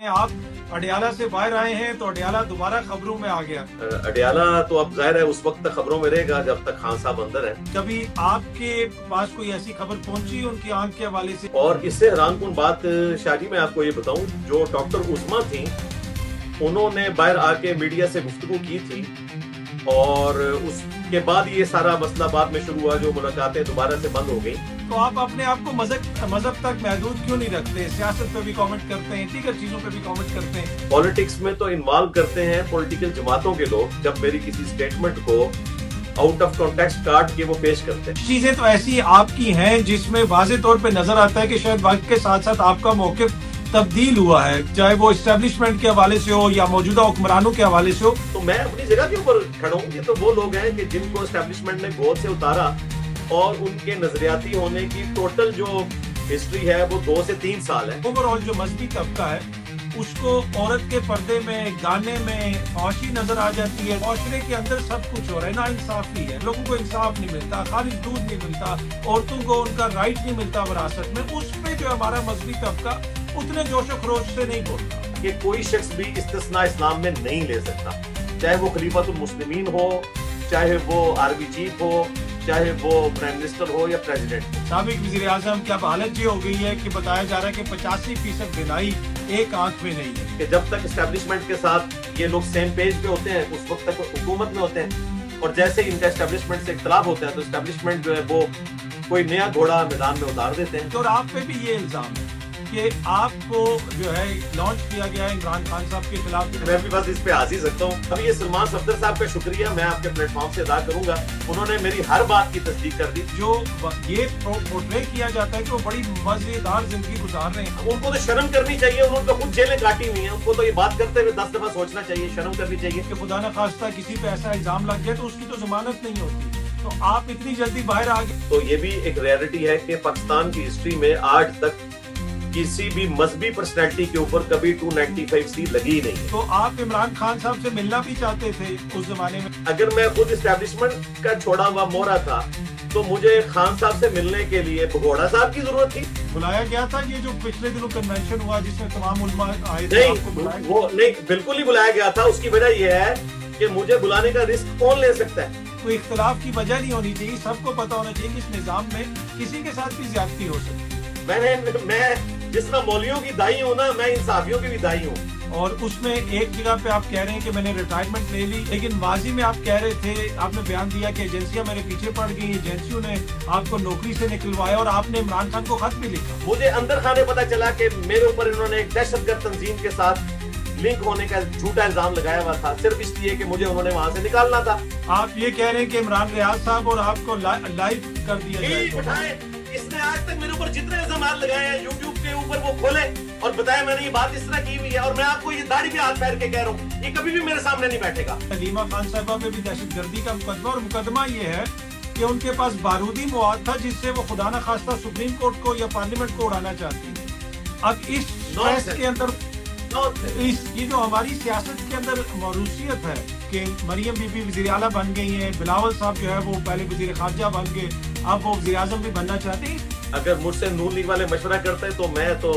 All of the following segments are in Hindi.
आप अडियाला से बाहर आए हैं तो अडियाला दोबारा खबरों में आ गया। अडियाला तो अब जाहिर है उस वक्त तक खबरों में रहेगा जब तक खान साहब अंदर है। कभी आपके पास कोई ऐसी खबर पहुंची उनकी आंख के हवाले से? और इससे हैरानकुन बात शादी मैं आपको ये बताऊं, जो डॉक्टर उस्मा थी उन्होंने बाहर आके मीडिया से गुफ्तगू की थी और उसके बाद ये सारा मसला बाद में शुरू हुआ, जो मुलाकातें दोबारा से बंद हो गई। तो आप अपने आप को मजहब तक महदूद क्यों नहीं रखते? सियासत पे भी कमेंट करते हैं, दीगर चीजों पे भी कमेंट करते हैं। पॉलिटिक्स में तो इन्वॉल्व करते हैं पॉलिटिकल जमातों के लोग, जब मेरी किसी स्टेटमेंट को आउट ऑफ कॉन्टेक्स्ट काट के वो पेश करते हैं। चीजें तो ऐसी आपकी हैं जिसमें वाज़े तौर पे नजर आता है कि शायद वक्त के साथ साथ आपका मौक़िफ़ तब्दील हुआ है, चाहे वो एस्टेब्लिशमेंट के हवाले से हो या मौजूदा हुक्मरानों के हवाले से हो। तो मैं अपनी जगह के ऊपर खड़ा हूँ। ये तो वो लोग हैं कि जिनको एस्टेब्लिशमेंट ने गोद से उतारा और उनके नजरियाती होने की टोटल जो हिस्ट्री है वो 2 से 3 साल है। ओवरऑल जो मजहबी तबका है उसको औरत के पर्दे में, गाने में फौशी नजर आ जाती है। माशरे के अंदर सब कुछ हो रहा है, ना इंसाफी है, लोगों को इंसाफ नहीं मिलता, खालिद दूध नहीं मिलता, औरतों को उनका राइट नहीं मिलता विरासत में। उस पे जो हमारा मजहबी तबका उतने जोशो खरोश से नहीं बोलता कि कोई शख्स भी इस्तिस्ना इस्लाम में नहीं ले सकता, चाहे वो खलीफतुल मुस्लिमीन हो, चाहे वो आर्मी चीफ हो, चाहे वो प्राइम मिनिस्टर हो या प्रेसिडेंट हो। साबिक वज़ीर आज़म की अब हालत ये हो गई है कि बताया जा रहा है कि 85% बिनाई एक आंख में नहीं है। कि जब तक एस्टेब्लिशमेंट के साथ ये लोग सेम पेज पे होते हैं उस वक्त तक हुकूमत में होते हैं, और जैसे इनका एस्टेब्लिशमेंट से इख्तलाफ होता है तो एस्टेब्लिशमेंट जो है वो कोई नया घोड़ा मैदान में उतार देते हैं। और आप पे भी ये इल्जाम है कि आपको जो है लॉन्च किया गया है इमरान खान साहब के खिलाफ। मैं भी बस इस पे हाजिर सकता हूँ। अभी ये सलमान सफदर साहब का शुक्रिया मैं आपके प्लेटफॉर्म से अदा करूंगा, उन्होंने मेरी हर बात की तस्दीक कर दी। जो ये पोर्ट्रे किया जाता है कि वो बड़ी मजेदार जिंदगी गुजार रहे हैं, उनको तो शर्म करनी चाहिए, उन्होंने खुद जेलें काटी हुई हैं, उनको तो ये बात करते हुए 10 दफा सोचना चाहिए, शर्म करनी चाहिए। कि खुदा न खास्ता किसी पे ऐसा इल्जाम लग गया तो उसकी तो जमानत नहीं होती, तो आप इतनी जल्दी बाहर आ गए। तो ये भी एक रियलिटी है कि पाकिस्तान की हिस्ट्री में आज तक किसी भी मजहबी पर्सनैलिटी के ऊपर कभी 295C लगी ही नहीं। तो आप इमरान खान साहब से मिलना भी चाहते थे उस जमाने में? अगर मैं खुद एस्टेब्लिशमेंट का छोड़ा हुआ मोहरा था तो मुझे खान साहब से मिलने के लिए भगोड़ा साहब की जरूरत थी। बुलाया गया था ये जो पिछले दिनों कन्वेंशन हुआ जिसमें तमाम उलमा आए थे? नहीं, वो नहीं, बिल्कुल ही बुलाया गया था। उसकी वजह यह है कि मुझे बुलाने का रिस्क कौन ले सकता है। कोई इख्तलाफ की वजह नहीं होनी चाहिए, सबको पता होना चाहिए कि इस निजाम में किसी के साथ भी ज्यादती हो सकती है। मैं जिस तरह मौलियों की दाई हूँ ना, मैं इंसाफियों की भी दाई हूँ। और उसमें एक जगह पे आप कह रहे हैं कि मैंने रिटायरमेंट ले ली, लेकिन माजी में आप कह रहे थे, आपने बयान दिया कि एजेंसियां मेरे पीछे पड़ गई, एजेंसियों ने आपको नौकरी से निकलवाया और आपने इमरान खान को खत भी लिखा। मुझे अंदर खाने पता चला कि मेरे ऊपर इन्होंने एक दहशतगर्द तंजीम के साथ लिंक होने का झूठा इल्जाम लगाया हुआ था, सिर्फ इसलिए कि मुझे उन्होंने वहां से निकालना था। आप ये कह रहे हैं कि इमरान रियाज साहब और आपको लाइव कर दिया जाए? इसने आज तक मेरे ऊपर जितने इल्जाम लगाए हैं यूट्यूब के ऊपर वो खोले और बताया मैंने ये बात इस तरह की हुई है, और मैं आपको ये दाढ़ी भी हाथ पैर के कह रहा हूँ, ये कभी भी मेरे सामने नहीं बैठेगा। हलीमा खान साहबा में भी दहशतगर्दी का मुकदमा, और मुकदमा ये है कि उनके पास बारूदी मवाद था जिससे वो खुदा न खास्ता सुप्रीम कोर्ट को या पार्लियामेंट को उड़ाना चाहती थी। अब इस प्रेस के अंदर ये जो हमारी सियासत के अंदर मौरूसियत है कि मरियम बीबी वज़ीर आला बन गई हैं, बिलावल साहब जो है वो पहले वज़ीर खारजा बन गए, अब वो वज़ीर आज़म भी बनना चाहते हैं। अगर मुझसे नून लीग वाले मशवरा करते तो मैं तो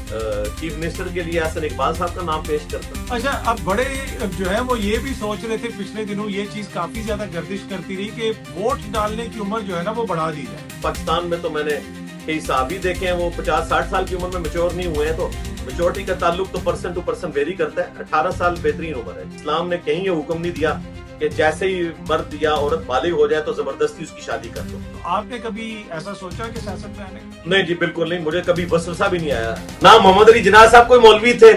चीफ मिनिस्टर के लिए हसन इकबाल साहब का नाम पेश करता। अच्छा, अब बड़े जो है वो ये भी सोच रहे थे, पिछले दिनों ये चीज काफी ज्यादा गर्दिश करती रही कि वोट डालने की उम्र जो है ना वो बढ़ा दी जाए। पाकिस्तान में तो मैंने कई साहब ही देखे हैं वो 50-60 साल की उम्र में मैच्योर नहीं हुए हैं, तो मैच्योरिटी का ताल्लुक तो पर्सन टू पर्सन वेरी करता है। 18 साल बेहतरीन उम्र है। इस्लाम ने कहीं ये हुक्म नहीं दिया कि जैसे ही मर्द या औरत बालिग हो जाए तो जबरदस्ती उसकी शादी कर दो। तो आपने कभी ऐसा सोचा कि सियासत में आने? नहीं जी, बिल्कुल नहीं, मुझे कभी वसवसा भी नहीं आया। ना मोहम्मद अली जिन्ना साहब कोई मौलवी थे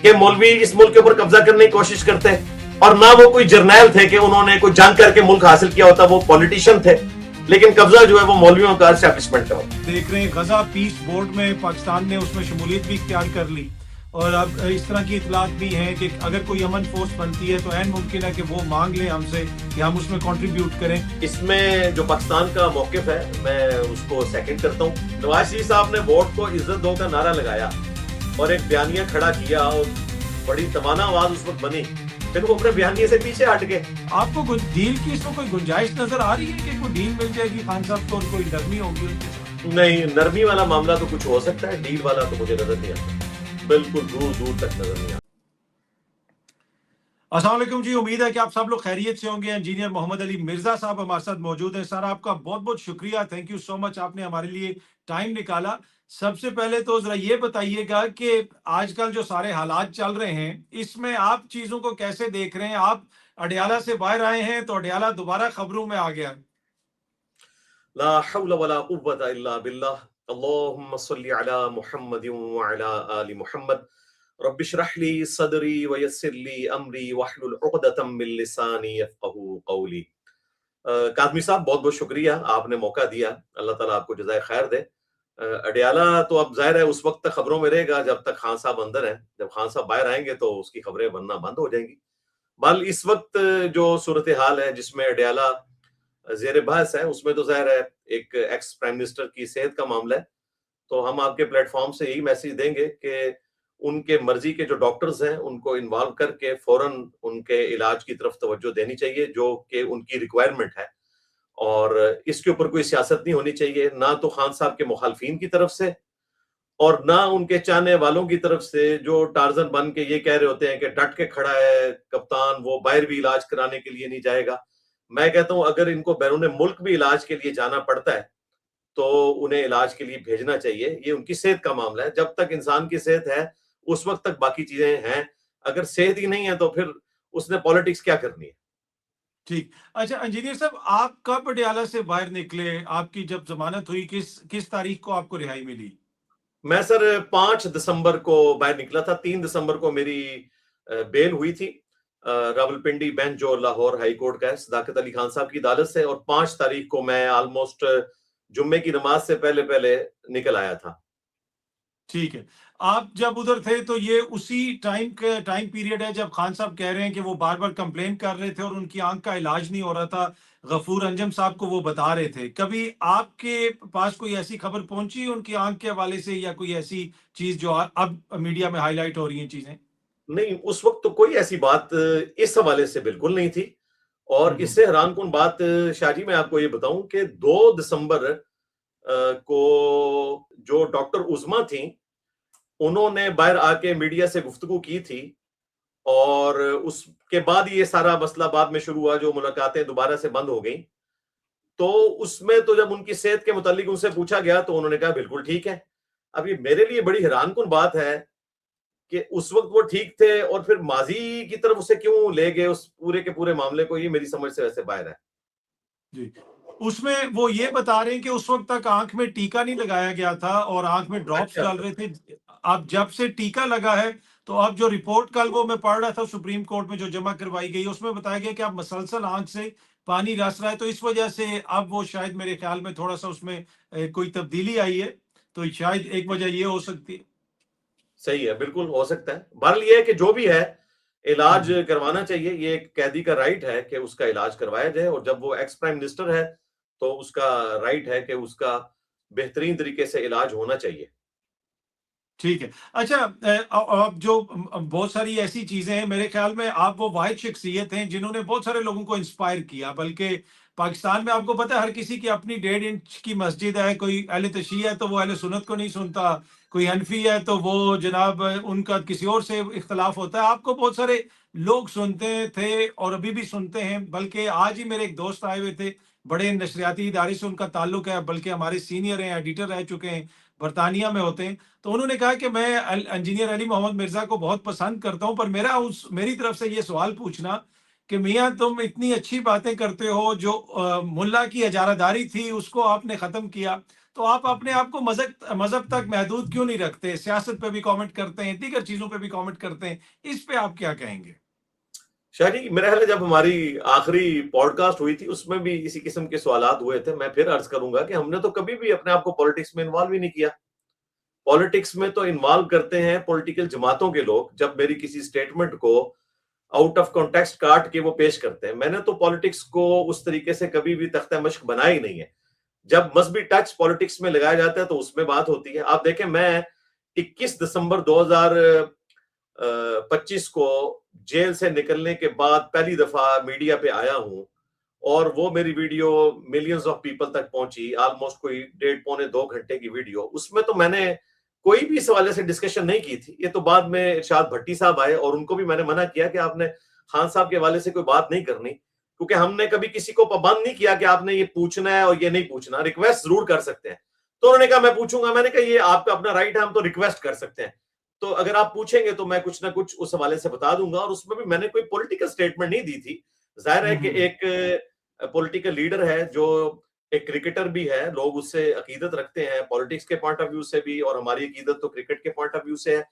कि मौलवी इस मुल्क के ऊपर कब्जा करने की कोशिश करते, और ना वो कोई जर्नैल थे कि उन्होंने कोई जंग करके मुल्क हासिल किया होता। वो पॉलिटिशियन थे, लेकिन कब्जा जो है वो मौलवियों का एस्टेब्लिशमेंट का होता। देख रहे हैं गजा पीस बोर्ड में पाकिस्तान ने उसमें शमूलियत भी इख्तियार कर ली, और अब इस तरह की इतलात भी हैं कि अगर कोई अमन फोर्स बनती है तो ऐन मुमकिन है कि वो मांग ले हमसे कि हम उसमें कंट्रीब्यूट करें। इसमें जो पाकिस्तान का मौकिफ है मैं उसको सेकंड करता हूँ। नवाज शरीफ साहब ने वोट को इज्जत दो का नारा लगाया और एक बयानिया खड़ा किया और बड़ी तमाना आवाज उस वक्त बनी, फिर वो अपने बयानिए से पीछे हट गए। आपको डील की इसमें कोई गुंजाइश नजर आ रही है कि कोई डील मिल जाएगी खान साहब को और कोई नरमी होगी उनके साथ? नहीं, नरमी वाला मामला तो कुछ हो सकता है, डील वाला तो मुझे नजर नहीं आता। बिल्कुल दूर दूर तक नजर नहीं आता। अस्सलाम वालेकुम जी, उम्मीद है कि आप सब लोग खैरियत से होंगे। इंजीनियर मोहम्मद अली मिर्जा साहब हमारे साथ मौजूद हैं। सर, आपका बहुत बहुत शुक्रिया, थैंक यू सो मच, आपने हमारे लिए टाइम निकाला। सबसे पहले तो जरा ये बताइएगा कि आजकल जो सारे हालात चल रहे हैं, इसमें आप चीजों को कैसे देख रहे हैं? आप अडयाला से बाहर आए हैं तो अडयाला दोबारा खबरों में आ गया है। ला हौला वला कुव्वता इल्ला बिल्लाह। अल्लाहुम्मा सल्लि अला मुहम्मदिन व अला आलि मुहम्मद। रब्बि इश्रह ली सदरी व यस्सिर ली अमरी वहलुल उक़दतम मिन लिसानी यफ़क़हू क़ौली। काज़मी साहब, बहुत बहुत शुक्रिया, आपने मौका दिया। अल्लाह ताला आपको जज़ाए खैर दे। अडयाला तो अब ज़ाहिर है उस वक्त तक खबरों में रहेगा जब तक खान साहब अंदर हैं। जब खान साहब बाहर आएंगे तो उसकी खबरें बनना बंद हो जाएंगी। बल इस वक्त जो सूरत हाल है जिसमें अडयाला जेर बहस है, उसमें तो ज़ाहिर है एक एक्स प्राइम मिनिस्टर की सेहत का मामला है। तो हम आपके प्लेटफॉर्म से यही मैसेज देंगे कि उनके मर्जी के जो डॉक्टर्स हैं उनको इन्वॉल्व करके फौरन उनके इलाज की तरफ तवज्जो देनी चाहिए जो कि उनकी रिक्वायरमेंट है। और इसके ऊपर कोई सियासत नहीं होनी चाहिए, ना तो खान साहब के मुखालफिन की तरफ से और ना उनके चाहने वालों की तरफ से, जो टार्जन बन के ये कह रहे होते हैं कि डट के खड़ा है कप्तान, वो बाहर भी इलाज कराने के लिए नहीं जाएगा। मैं कहता हूं अगर इनको बैरून मुल्क भी इलाज के लिए जाना पड़ता है तो उन्हें इलाज के लिए भेजना चाहिए। ये उनकी सेहत का मामला है। जब तक इंसान की सेहत है उस वक्त तक बाकी चीजें हैं। अगर सेहत ही नहीं है तो फिर उसने पॉलिटिक्स क्या करनी है। ठीक। अच्छा इंजीनियर साहब, आप कब अडयाला से बाहर निकले? आपकी जब जमानत हुई, किस किस तारीख को आपको रिहाई मिली? मैं सर 5 दिसंबर को बाहर निकला था। 3 दिसंबर को मेरी बेल हुई थी रावलपिंडी बेंच जो लाहौर हाई कोर्ट का है, सदाकत अली खान साहब की अदालत से। और 5 तारीख को मैं ऑलमोस्ट जुम्मे की नमाज से पहले पहले निकल आया था। ठीक है। आप जब उधर थे तो ये उसी टाइम पीरियड है जब खान साहब कह रहे हैं कि वो बार-बार कंप्लेन कर रहे थे और उनकी आँख का इलाज नहीं हो रहा था। गफूर अंजम साहब को वो बता रहे थे। कभी आपके पास कोई ऐसी खबर पहुँची उनकी आँख के हवाले से, या कोई ऐसी चीज़ जो अब मीडिया में हाइलाइट हो रही हैं चीज़ें? नहीं, उस वक्त तो कोई ऐसी बात इस हवाले से बिल्कुल नहीं थी। हुँ, और हुँ। इससे हैरानकुन बात शाहजी, मैं आपको ये बताऊं कि 2 दिसंबर को जो डॉक्टर उज़मा थी उन्होंने बाहर आके मीडिया से गुफ्तगू की थी। और उसके बाद ये सारा मसला बाद में शुरू हुआ, जो मुलाकातें दोबारा से बंद हो गई। तो उसमें तो जब उनकी सेहत के मुतालिक उनसे पूछा गया तो उन्होंने कहा बिल्कुल ठीक है। अब ये मेरे लिए बड़ी हैरानकुन बात है कि उस वक्त वो ठीक थे और फिर माजी की तरफ उसे क्यों ले गए उस पूरे के पूरे मामले को, ये मेरी समझ से वैसे बाहर है। जी। उसमें वो ये बता रहे हैं कि उस वक़्त तक आँख में टीका नहीं लगाया गया था और आँख में ड्रॉप्स अच्छा। डाल रहे थे। अब जब से टीका लगा है, तो अब जो रिपोर्ट कल वो मैं पढ़ रहा था सुप्रीम कोर्ट में जो जमा करवाई गई, उसमें बताया गया कि अब मसलसल आँख से पानी रस रहा है। तो इस वजह से अब वो शायद मेरे ख्याल में थोड़ा-सा उसमें कोई तब्दीली आई है। तो शायद एक वजह ये हो सकती है। सही है, बिल्कुल हो सकता है। बहरहाल ये है कि जो भी है, हुँ, इलाज हुँ। करवाना चाहिए। ये एक कैदी का राइट है कि उसका इलाज करवाया जाए, और जब वो एक्स प्राइम मिनिस्टर है तो उसका राइट है कि उसका बेहतरीन तरीके से इलाज होना चाहिए। ठीक है। अच्छा, अब जो बहुत सारी ऐसी चीज़ें हैं, मेरे ख़्याल में आप वो वाहिद शख्सियत हैं जिन्होंने बहुत सारे लोगों को इंस्पायर किया। बल्कि पाकिस्तान में आपको पता है हर किसी की अपनी 1.5 इंच की मस्जिद है। कोई अहले तशय्युह है तो वो अहले सुन्नत को नहीं सुनता, कोई हनफी है तो वो जनाब उनका किसी और से इख्तिलाफ होता है। आपको बहुत सारे लोग सुनते थे और अभी भी सुनते हैं। बल्कि आज ही मेरे एक दोस्त आए हुए थे, बड़े नशरियाती इदारे से उनका ताल्लुक है, बल्कि हमारे सीनियर हैं, एडिटर रह चुके हैं, बरतानिया में होते हैं। तो उन्होंने कहा कि मैं इंजीनियर अली मोहम्मद मिर्जा को बहुत पसंद करता हूं, पर मेरी तरफ से ये सवाल पूछना कि मियां तुम इतनी अच्छी बातें करते हो, जो मुल्ला की इजारादारी थी उसको आपने खत्म किया, तो आप अपने आप को मजहब मजहब तक महदूद क्यों नहीं रखते? सियासत पे भी कमेंट करते हैं, दीगर चीजों पे भी कमेंट करते हैं। इस पे आप क्या कहेंगे? शायरी मेरा ख्याल है जब हमारी आखिरी पॉडकास्ट हुई थी उसमें भी इसी किस्म के सवालात हुए थे। मैं फिर अर्ज करूंगा कि हमने तो कभी भी अपने आप को पॉलिटिक्स में इन्वॉल्व ही नहीं किया। पॉलिटिक्स में तो इन्वॉल्व करते हैं पॉलिटिकल जमातों के लोग, जब मेरी किसी स्टेटमेंट को आउट ऑफ कॉन्टेक्स्ट काट के वो पेश करते हैं। मैंने तो पॉलिटिक्स को उस तरीके से कभी भी तख्ता मश्क बनाया ही नहीं है। जब मजहबी टच पॉलिटिक्स में लगाया जाता है तो उसमें बात होती है। आप देखें, मैं 21 दिसंबर 2025 को जेल से निकलने के बाद पहली दफा मीडिया पे आया हूं, और वो मेरी वीडियो मिलियंस ऑफ पीपल तक पहुंची। ऑलमोस्ट कोई 1.5 पौने 2 घंटे की वीडियो। उसमें तो मैंने कोई भी इस हवाले से डिस्कशन नहीं की थी। ये तो बाद में इरशाद भट्टी साहब आए और उनको भी मैंने मना किया कि आपने खान साहब के हवाले से कोई बात नहीं करनी, क्योंकि हमने कभी किसी को पाबंद नहीं किया कि आपने ये पूछना है और ये नहीं पूछना, रिक्वेस्ट जरूर कर सकते हैं। तो उन्होंने कहा मैं पूछूंगा, मैंने कहा ये आपका अपना राइट है, हम तो रिक्वेस्ट कर सकते हैं, तो अगर आप पूछेंगे तो मैं कुछ ना कुछ उस हवाले से बता दूंगा। और उसमें भी मैंने कोई पॉलिटिकल स्टेटमेंट नहीं दी थी। जाहिर है कि एक पॉलिटिकल लीडर है जो एक क्रिकेटर भी है, लोग उससे अकीदत रखते हैं पॉलिटिक्स के पॉइंट ऑफ व्यू से भी, और हमारी अकीदत तो क्रिकेट के पॉइंट ऑफ व्यू से है।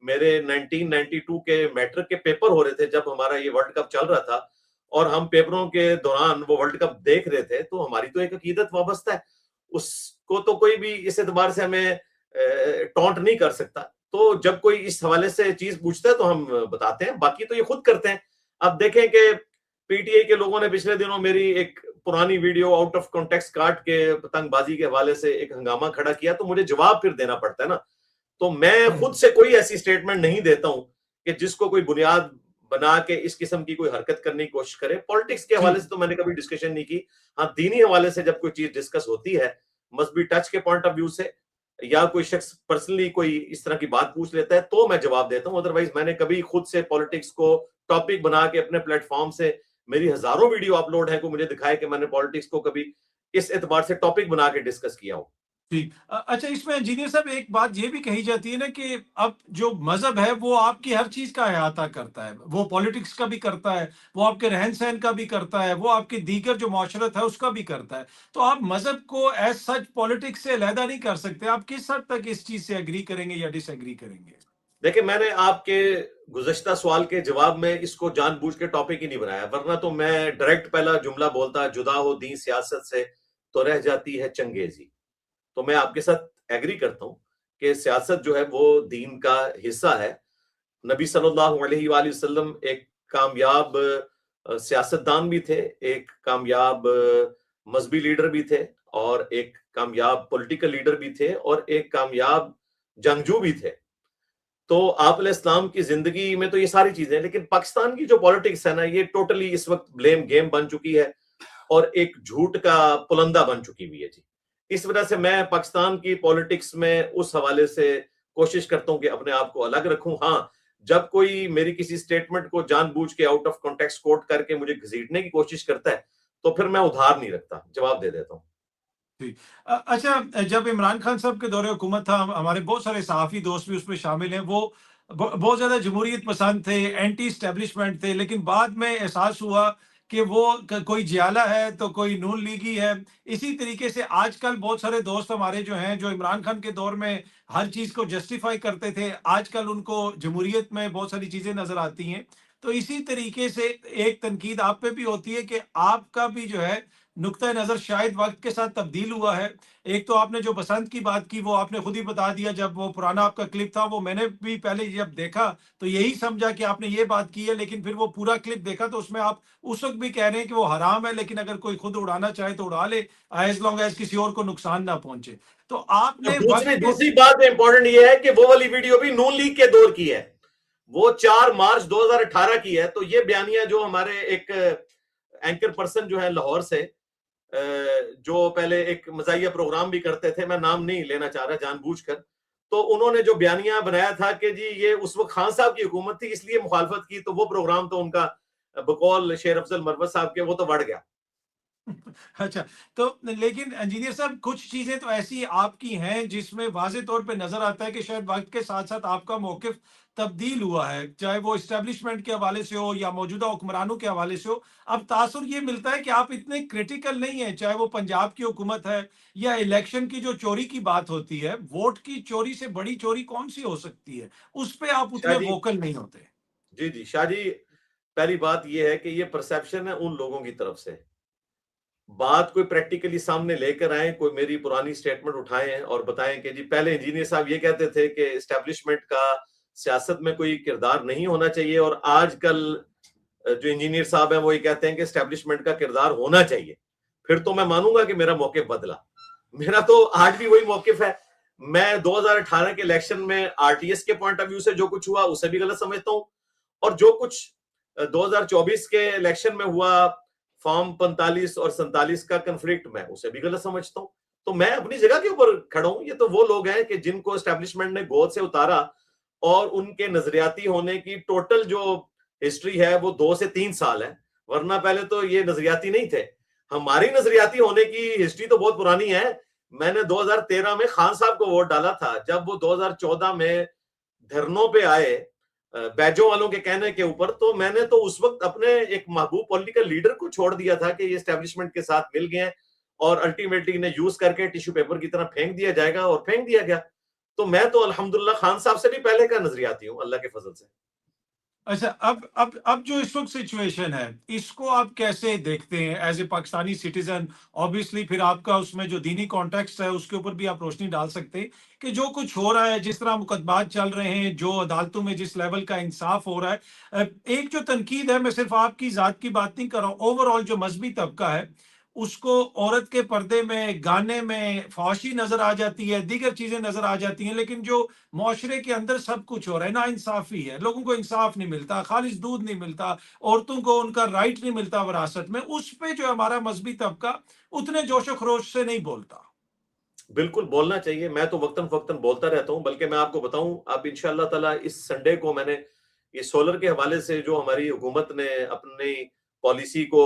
मेरे 1992 के मैट्रिक के पेपर हो रहे थे जब हमारा ये वर्ल्ड कप चल रहा था, और हम पेपरों के दौरान वो वर्ल्ड कप देख रहे थे, तो हमारी तो एक अकीदत वाबस्ता है, उसको तो कोई भी इस एतबार से हमें टॉन्ट नहीं कर सकता। तो जब कोई इस हवाले से चीज पूछता है तो हम बताते हैं, बाकी तो ये खुद करते हैं। अब देखें कि पीटीआई के लोगों ने पिछले दिनों मेरी एक पुरानी वीडियो आउट ऑफ कॉन्टेक्स्ट काट के पतंगबाजी के हवाले से एक हंगामा खड़ा किया, तो मुझे जवाब फिर देना पड़ता है ना। तो मैं खुद से कोई ऐसी स्टेटमेंट नहीं देता हूं कि जिसको कोई बुनियाद बना के इस किस्म की कोई हरकत करने की कोशिश करे। पॉलिटिक्स के हवाले से तो मैंने कभी डिस्कशन नहीं की। हाँ, दीनी हवाले से जब कोई चीज डिस्कस होती है, मजहबी टच के पॉइंट ऑफ व्यू से, या कोई शख्स पर्सनली कोई इस तरह की बात पूछ लेता है, तो मैं जवाब देता हूं। अदरवाइज मैंने कभी खुद से पॉलिटिक्स को टॉपिक बना के अपने प्लेटफॉर्म से, मेरी हजारों वीडियो अपलोड है, को मुझे दिखाए कि मैंने पॉलिटिक्स को कभी इस एतबार से टॉपिक बना के डिस्कस किया हो। ठीक। अच्छा, इसमें इंजीनियर साहब एक बात ये भी कही जाती है ना कि अब जो मजहब है वो आपकी हर चीज का अहाता करता है, वो पॉलिटिक्स का भी करता है, वो आपके रहन सहन का भी करता है, वो आपकी दीगर जो माशरत है उसका भी करता है। तो आप मजहब को एज सच पॉलिटिक्स से अलहदा नहीं कर सकते। आप किस हद तक इस चीज से एग्री करेंगे या डिसएग्री करेंगे? देखिए, मैंने आपके गुज़श्ता सवाल के जवाब में इसको जानबूझ के टॉपिक ही नहीं बनाया, वरना तो मैं डायरेक्ट पहला जुमला बोलता, जुदा हो दीन सियासत से तो रह जाती है चंगेजी। तो मैं आपके साथ एग्री करता हूं कि सियासत जो है वो दीन का हिस्सा है। नबी सल्लल्लाहु अलैहि वसल्लम एक कामयाब सियासतदान भी थे, एक कामयाब मजहबी लीडर भी थे, और एक कामयाब पॉलिटिकल लीडर भी थे, और एक कामयाब जंगजू भी थे। तो आप इस्लाम की जिंदगी में तो ये सारी चीजें, लेकिन पाकिस्तान की जो पॉलिटिक्स है ना, ये टोटली इस वक्त ब्लेम गेम बन चुकी है और एक झूठ का पुलंदा बन चुकी हुई है जी। इस वजह से मैं पाकिस्तान की पॉलिटिक्स में उस हवाले से कोशिश करता हूं कि अपने आप को अलग रखूं। हाँ, जब कोई मेरी किसी स्टेटमेंट को जानबूझ के आउट ऑफ कॉन्टेक्स्ट कोट करके मुझे घसीटने की कोशिश करता है, तो फिर मैं उधार नहीं रखता, जवाब दे देता हूं। जी। अच्छा, जब इमरान खान साहब के दौरे हुकूमत था, हमारे बहुत सारे सहाफ़ी दोस्त भी उसमें शामिल हैं, वो बहुत ज़्यादा जमहूरियत पसंद थे, एंटी एस्टेब्लिशमेंट थे, लेकिन बाद में एहसास हुआ कि वो कोई जियाला है तो कोई नून लीगी है। इसी तरीके से आजकल बहुत सारे दोस्त हमारे जो हैं, जो इमरान खान के दौर में हर चीज़ को जस्टिफाई करते थे, आजकल उनको जमहूरियत में बहुत सारी चीज़ें नज़र आती हैं। तो इसी तरीके से एक तनकीद आप पे भी होती है कि आपका भी जो है नुक्ता नज़र शायद वक्त के साथ तब्दील हुआ है। एक तो आपने जो बसंत की बात की वो आपने खुद ही बता दिया, जब वो पुराना आपका क्लिप था वो मैंने भी पहले जब देखा तो यही समझा कि आपने ये बात की है, लेकिन फिर वो पूरा क्लिप देखा तो उसमें आप उस वक्त भी कह रहे हैं कि वो हराम है, लेकिन अगर कोई खुद उड़ाना चाहे तो उड़ा ले, एज लॉन्ग एज किसी और को नुकसान ना पहुंचे। तो और आपने वक्त दूसरी के दूसरी बात इंपॉर्टेंट ये है कि वो वाली वीडियो भी नून लीग के दौर की है, वो 4 मार्च 2018 की है। तो ये बयानिया जो हमारे एक एंकर पर्सन जो है लाहौर से, जो पहले एक मजाहिया प्रोग्राम भी करते थे, मैं नाम नहीं लेना चाह रहा जानबूझकर, तो उन्होंने जो बयानिया बनाया था कि जी ये उस वक्त खान साहब की हुकूमत थी इसलिए मुखालफत की, तो वो प्रोग्राम तो उनका बकौल शेर अफजल मरवत साहब के वो तो बढ़ गया। अच्छा, तो लेकिन इंजीनियर साहब कुछ चीजें तो ऐसी आपकी हैं जिसमें वाज़े तौर पे नजर आता है कि शायद वक्त के साथ साथ आपका मौकिफ तब्दील हुआ है, चाहे वो इस्टेब्लिशमेंट के हवाले से हो या मौजूदा हुक्मरानों के हवाले से हो। अब तासुर ये मिलता है कि आप इतने क्रिटिकल नहीं है, चाहे वो पंजाब की हुकूमत है या इलेक्शन की जो चोरी की बात होती है, वोट की चोरी से बड़ी चोरी कौन सी हो सकती है, उस पर आप शाह उतने जी, वोकल नहीं होते। जी जी शाह जी, पहली बात ये है कि ये परसेप्शन है उन लोगों की तरफ से। बात कोई प्रैक्टिकली सामने लेकर आए, कोई मेरी पुरानी स्टेटमेंट उठाएं और बताएं कि जी पहले इंजीनियर साहब ये कहते थे कि एस्टेब्लिशमेंट का सियासत में कोई किरदार नहीं होना चाहिए, और आजकल जो इंजीनियर साहब हैं वो ये कहते हैं कि एस्टेब्लिशमेंट का किरदार होना चाहिए। फिर तो मैं मानूंगा कि मेरा मौकिफ बदला। मेरा तो आज भी वही मौकिफ है। मैं 2018 के इलेक्शन में आरटीएस के पॉइंट ऑफ व्यू से जो कुछ हुआ उसे भी गलत समझता हूं, और जो कुछ 2024 के इलेक्शन में हुआ फॉर्म 45 और 47 का कंफ्लिक्ट, मैं उसे भी गलत समझता हूं। तो मैं अपनी जगह के ऊपर खड़ा हूं। ये तो वो लोग हैं कि जिनको एस्टेब्लिशमेंट ने गोद से उतारा और उनके नजरियाती होने की टोटल जो हिस्ट्री है वो 2 से 3 साल है, वरना पहले तो ये नजरियाती नहीं थे। हमारी नजरियाती होने की हिस्ट्री तो बहुत पुरानी है। मैंने 2013 में खान साहब को वोट डाला था। जब वो 2014 में धरनों पे आए बैजों वालों के कहने के ऊपर, तो मैंने तो उस वक्त अपने एक महबूब पॉलिटिकल लीडर को छोड़ दिया था कि ये एस्टेब्लिशमेंट के साथ मिल गए और अल्टीमेटली इन्हें यूज करके टिश्यू पेपर की तरह फेंक दिया जाएगा, और फेंक दिया गया। तो मैं तो अल्हम्दुलिल्लाह खान साहब से भी पहले का नजरियाती हूँ, अल्लाह के फजल से। अच्छा, अब जो इस वक्त सिचुएशन है, इसको आप कैसे देखते हैं as a Pakistani citizen? Obviously फिर आपका उसमें जो दीनी कॉन्टेक्स्ट है उसके ऊपर भी आप रोशनी डाल सकते हैं कि जो कुछ हो रहा है, जिस तरह मुकदमात चल रहे हैं, जो अदालतों में जिस लेवल का इंसाफ हो रहा है। एक जो तनकीद है, मैं सिर्फ आपकी जात की बात नहीं कर रहा हूँ, ओवरऑल जो मजहबी तबका है उसको औरत के पर्दे में, गाने में फौशी नजर आ जाती है, दीगर चीजें नजर आ जाती हैं, लेकिन जो मुआशरे के अंदर सब कुछ हो रहा है, ना इंसाफी है, लोगों को इंसाफ नहीं मिलता, खालिस दूध नहीं मिलता, औरतों को उनका राइट नहीं मिलता विरासत में, उस पे जो हमारा मजहबी तबका उतने जोशो खरोश से नहीं बोलता। बिल्कुल बोलना चाहिए। मैं तो वक्तन फक्तन बोलता रहता हूं। बल्कि मैं आपको बताऊं, अब इंशाअल्लाह ताला इस संडे को मैंने ये सोलर के हवाले से जो हमारी हुकूमत ने अपनी पॉलिसी को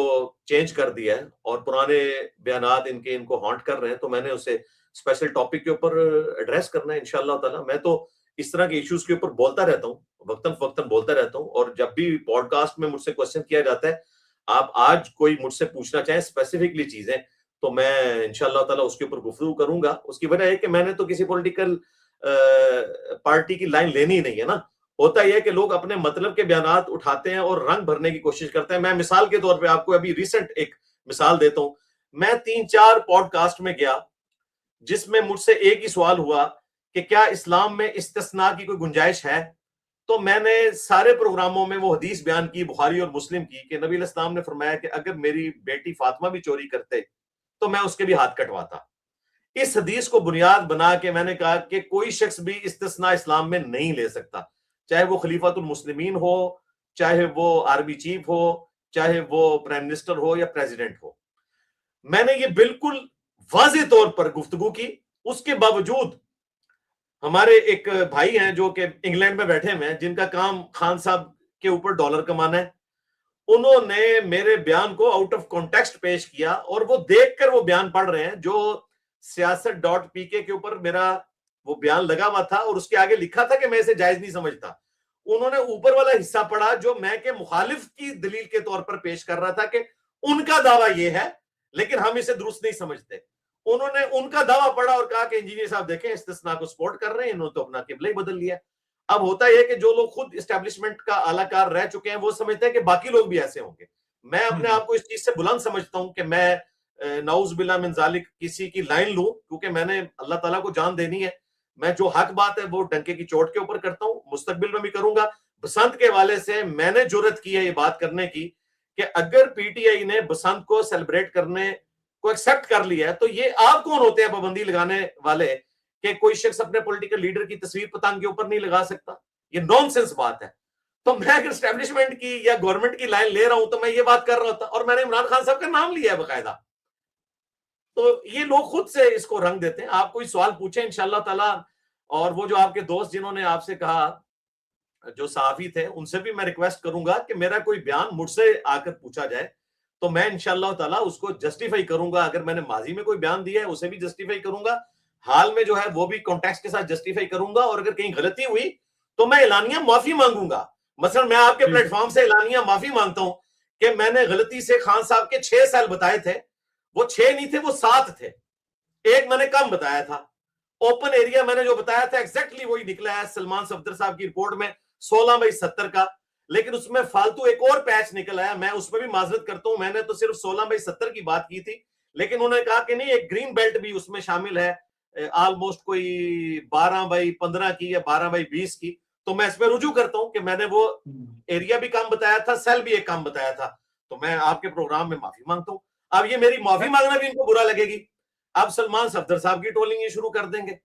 चेंज कर दिया है और पुराने बयानात इनको हॉन्ट कर रहे हैं, तो मैंने उसे स्पेशल टॉपिक के ऊपर एड्रेस करना है इंशाअल्लाह ताला। मैं तो इस तरह के इश्यूज के ऊपर बोलता रहता हूँ, वक्तन फक्तन बोलता रहता हूँ। और जब भी पॉडकास्ट में मुझसे क्वेश्चन किया जाता है, आप आज कोई मुझसे पूछना चाहें स्पेसिफिकली चीजें, तो मैं इंशाअल्लाह ताला उसके ऊपर गुफ्तगू करूंगा। उसकी वजह है कि मैंने तो किसी पॉलिटिकल पार्टी की लाइन लेनी नहीं है ना। होता यह है कि लोग अपने मतलब के बयानात उठाते हैं और रंग भरने की कोशिश करते हैं। मैं मिसाल के तौर पे आपको अभी रिसेंट एक मिसाल देता हूं। मैं 3-4 पॉडकास्ट में गया जिसमें मुझसे एक ही सवाल हुआ कि क्या इस्लाम में इस्तिस्ना की कोई गुंजाइश है। तो मैंने सारे प्रोग्रामों में वो हदीस बयान की, बुखारी और मुस्लिम की, कि नबी इस्लाम ने फरमाया कि अगर मेरी बेटी फातिमा भी चोरी करते तो मैं उसके भी हाथ कटवाता। इस हदीस को बुनियाद बना के मैंने कहा कि कोई शख्स भी इस्तिस्ना इस्लाम में नहीं ले सकता, चाहे वो खलीफातुल मुस्लिमीन हो, चाहे वो आर्मी चीफ हो, चाहे वो प्राइम मिनिस्टर हो या प्रेसिडेंट हो। मैंने ये बिल्कुल वाज़ेह तौर पर गुफ्तगू की। उसके बावजूद हमारे एक भाई हैं जो कि इंग्लैंड में बैठे हुए हैं, जिनका काम खान साहब के ऊपर डॉलर कमाना है, उन्होंने मेरे बयान को आउट ऑफ कॉन्टेक्स्ट पेश किया और वो देखकर वो बयान पढ़ रहे हैं जो siyaset.pk के ऊपर मेरा वो बयान लगा हुआ था और उसके आगे लिखा था कि मैं इसे जायज नहीं समझता। उन्होंने ऊपर वाला हिस्सा पढ़ा जो मैं के मुखालिफ की दलील के तौर पर पेश कर रहा था कि उनका दावा यह है लेकिन हम इसे दुरुस्त नहीं समझते। उन्होंने उनका दावा पढ़ा और कहा कि इंजीनियर साहब देखें, इस्तिस्ना को सपोर्ट कर रहे हैं, इन्होंने तो अपना किबला ही बदल लिया। अब होता यह कि जो लोग खुद एस्टेब्लिशमेंट का आलाकार रह चुके हैं वो समझते हैं कि बाकी लोग भी ऐसे होंगे। मैं अपने आप को इस चीज से बुलंद समझता हूं कि मैं नाउज बिल्ला मिन जालिक किसी की लाइन लूं, क्योंकि मैंने अल्लाह ताला को जान देनी है। मैं जो हक बात है वो डंके की चोट के ऊपर करता हूं, मुस्तकबिल में भी करूंगा। बसंत के हवाले से मैंने जुर्रत की है ये बात करने की कि अगर पीटीआई ने बसंत को सेलिब्रेट करने को एक्सेप्ट कर लिया है तो ये आप कौन होते हैं पाबंदी लगाने वाले कि कोई शख्स अपने पॉलिटिकल लीडर की तस्वीर पतंग के ऊपर नहीं लगा सकता। ये नॉनसेंस बात है। तो मैं अगर एस्टेब्लिशमेंट की या गवर्नमेंट की लाइन ले रहा हूं तो मैं ये बात कर रहा था और मैंने इमरान खान साहब का नाम लिया है बकायदा। तो ये लोग खुद से इसको रंग देते हैं। आप कोई सवाल पूछें इंशाअल्लाह ताला। और वो जो आपके दोस्त जिन्होंने आपसे कहा, जो सहाफी थे, उनसे भी मैं रिक्वेस्ट करूंगा कि मेरा कोई बयान मुझसे आकर पूछा जाए तो मैं इंशाअल्लाह ताला उसको जस्टिफाई करूंगा। अगर मैंने माजी में कोई बयान दिया है उसे भी जस्टिफाई करूंगा, हाल में जो है वो भी कॉन्टेक्स्ट के साथ जस्टिफाई करूंगा। और अगर कहीं गलती हुई तो मैं एलानिया माफी मांगूंगा। मसलन मैं आपके प्लेटफॉर्म से एलानिया माफी मांगता हूं कि मैंने गलती से खान साहब के 6 साल बताए थे, वो 6 नहीं थे, वो 7 थे। एक मैंने कम बताया था। ओपन एरिया मैंने जो बताया था एग्जैक्टली वही निकला है सलमान सफदर साहब की रिपोर्ट में 16/70 का, लेकिन उसमें फालतू एक और पैच निकल आया। मैं उसमें भी माजरत करता हूं, मैंने तो सिर्फ 16/70 की बात की थी, लेकिन उन्होंने कहा कि नहीं एक ग्रीन बेल्ट भी उसमें शामिल है, ऑलमोस्ट कोई 12/15 की या 12/20 की। तो मैं इसमें रुजू करता हूं कि मैंने वो एरिया भी कम बताया था, सेल भी एक कम बताया था। तो मैं आपके प्रोग्राम में माफी मांगता हूं। अब ये मेरी माफी मांगना भी इनको बुरा लगेगी, अब सलमान सफदर साहब की ट्रोलिंग ये शुरू कर देंगे।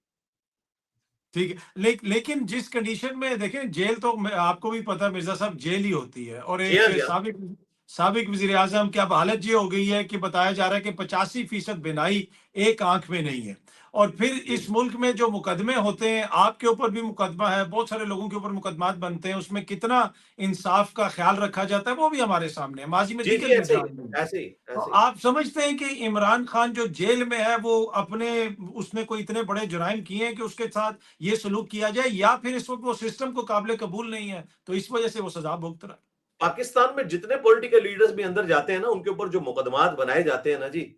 ठीक है, लेकिन जिस कंडीशन में देखें, जेल तो आपको भी पता है मिर्जा साहब, जेल ही होती है। और एक साबिक वजीर आजम की अब हालत ये हो गई है कि बताया जा रहा है कि 85% बिनाई एक आंख में नहीं है। और फिर इस मुल्क में जो मुकदमे होते हैं, आपके ऊपर भी मुकदमा है, बहुत सारे लोगों के ऊपर मुकदमात बनते हैं, उसमें कितना इंसाफ का ख्याल रखा जाता है वो भी हमारे सामने है, माजी में जी जी, दीगर ऐसे ही निगरान में। ऐसे ही तो ऐसे ही। आप समझते हैं कि इमरान खान जो जेल में है वो अपने, उसने कोई इतने बड़े जुराइम किए हैं कि उसके साथ ये सलूक किया जाए, या फिर इस वक्त वो सिस्टम को काबिल कबूल नहीं है तो इस वजह से वो सजा भुगत रहा है? पाकिस्तान में जितने पॉलिटिकल लीडर्स भी अंदर जाते हैं ना, उनके ऊपर जो मुकदमात बनाए जाते हैं ना जी,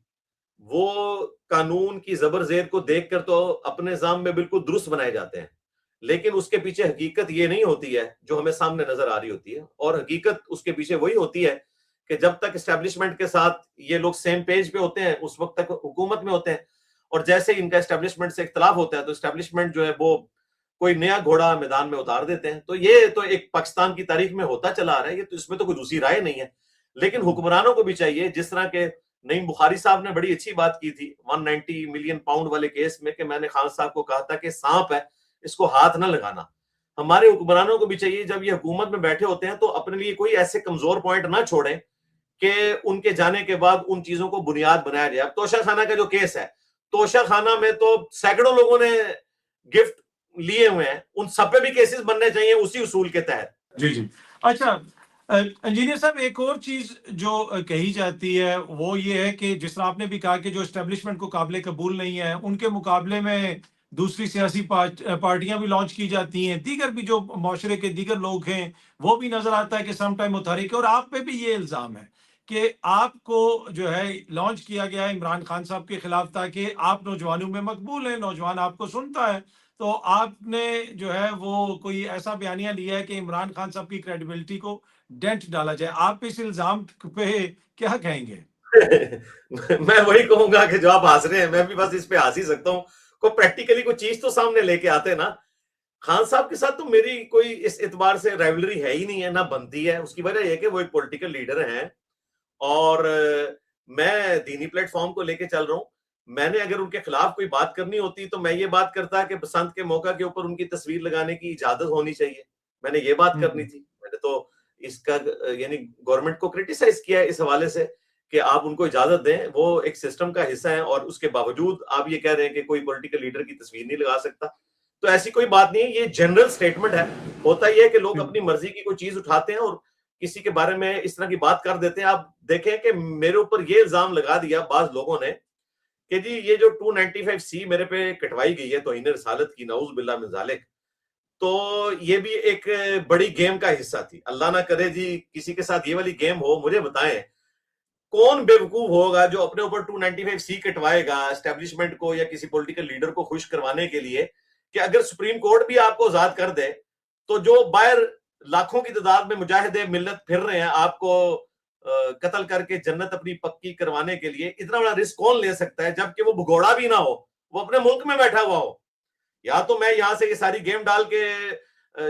वो कानून की जबर-जेर को देखकर तो अपने निज़ाम में बिल्कुल दुरुस्त बनाए जाते हैं। लेकिन उसके पीछे हकीकत ये नहीं होती है जो हमें सामने नजर आ रही होती है, और हकीकत उसके पीछे वही होती है कि जब तक एस्टेब्लिशमेंट के साथ ये लोग सेम पेज पे होते हैं, उस वक्त तक हुकूमत में होते हैं, और जैसे ही इनका एस्टेब्लिशमेंट से इख्तिलाफ होता है तो एस्टेब्लिशमेंट जो है वो कोई नया घोड़ा मैदान में उतार देते हैं। तो ये तो एक पाकिस्तान की तारीख में होता चला आ रहा है, ये तो इसमें तो कोई दूसरी राय नहीं है। लेकिन हुक्मरानों को भी चाहिए, जिस तरह के नईम बुखारी साहब ने बड़ी अच्छी बात की थी 190 मिलियन पाउंड वाले केस में, कि मैंने खान साहब को कहा था कि सांप है, इसको हाथ ना लगाना। हमारे हुक्मरानों को भी चाहिए, जब ये हुकूमत में बैठे होते हैं तो अपने लिए कोई ऐसे कमजोर पॉइंट ना छोड़ें कि उनके जाने के बाद उन चीजों को बुनियाद बनाया जाए। अब तोशा खाना का जो केस है, तोशा खाना में तो सैकड़ों लोगों ने गिफ्ट लिए हुए हैं, उन सब पे भी केसेस बनने चाहिए उसी उसूल के तहत। जी जी। अच्छा, इंजीनियर साहब, एक और चीज जो कही जाती है वो ये है कि जिस तरह आपने भी कहा कि जो एस्टेब्लिशमेंट को काबिल कबूल नहीं है, उनके मुकाबले में दूसरी सियासी पार्टियां भी लॉन्च की जाती हैं, दीगर भी जो माशरे के दीगर लोग हैं वो भी नजर आता है कि सम टाइम मुतहरिक है। और आप पे भी ये इल्जाम है कि आपको जो है लॉन्च किया गया है इमरान खान साहब के खिलाफ, ताकि आप नौजवानों में मकबूल हैं, नौजवान आपको सुनता है। तो आपने जो है वो कोई ऐसा बयानिया लिया है कि इमरान खान साहब की क्रेडिबिलिटी को डेंट डाला जाए। आप इस इल्जाम पे क्या कहेंगे? मैं वही कहूंगा कि जो आप हंस रहे हैं, मैं भी बस इस पे हंस ही सकता हूँ। कोई प्रैक्टिकली कोई चीज तो सामने लेके आते ना। खान साहब के साथ तो मेरी कोई इस एतबार से राइवलरी है ही नहीं है, ना बनती है। उसकी वजह यह कि वो एक पॉलिटिकल लीडर हैं, और मैं दीनी प्लेटफॉर्म को लेके चल रहा हूं। मैंने अगर उनके खिलाफ कोई बात करनी होती तो मैं ये बात करता कि बसंत के मौका के ऊपर उनकी तस्वीर लगाने की इजाजत होनी चाहिए। मैंने ये बात करनी थी। मैंने तो इसका यानी गवर्नमेंट को क्रिटिसाइज किया है इस हवाले से कि आप उनको इजाजत दें, वो एक सिस्टम का हिस्सा है, और उसके बावजूद आप ये कह रहे हैं कि कोई पॉलिटिकल लीडर की तस्वीर नहीं लगा सकता। तो ऐसी कोई बात नहीं है, ये जनरल स्टेटमेंट है। होता ही है कि लोग अपनी मर्जी की कोई चीज उठाते हैं और किसी के बारे में इस तरह की बात कर देते हैं। आप देखें कि मेरे ऊपर ये इल्जाम लगा दिया बाज लोगों ने कि जी ये जो 295C मेरे पे कटवाई गई है तौहीन रिसालत की, नऊज बिल्लाह मिन ज़ालिक, तो ये भी एक बड़ी गेम का हिस्सा थी। अल्लाह ना करे जी किसी के साथ ये वाली गेम हो। मुझे बताएं कौन बेवकूफ होगा जो अपने ऊपर 295C कटवाएगा एस्टेब्लिशमेंट को या किसी पॉलिटिकल लीडर को खुश करवाने के लिए, कि अगर सुप्रीम कोर्ट भी आपको आजाद कर दे तो जो बाहर लाखों की तादाद में मुजाहिदे मिल्लत फिर रहे हैं आपको कत्ल करके जन्नत अपनी पक्की करवाने के लिए, इतना बड़ा रिस्क कौन ले सकता है, जबकि वो भगोड़ा भी ना हो, वो अपने मुल्क में बैठा हुआ हो। या तो मैं यहां से ये सारी गेम डाल के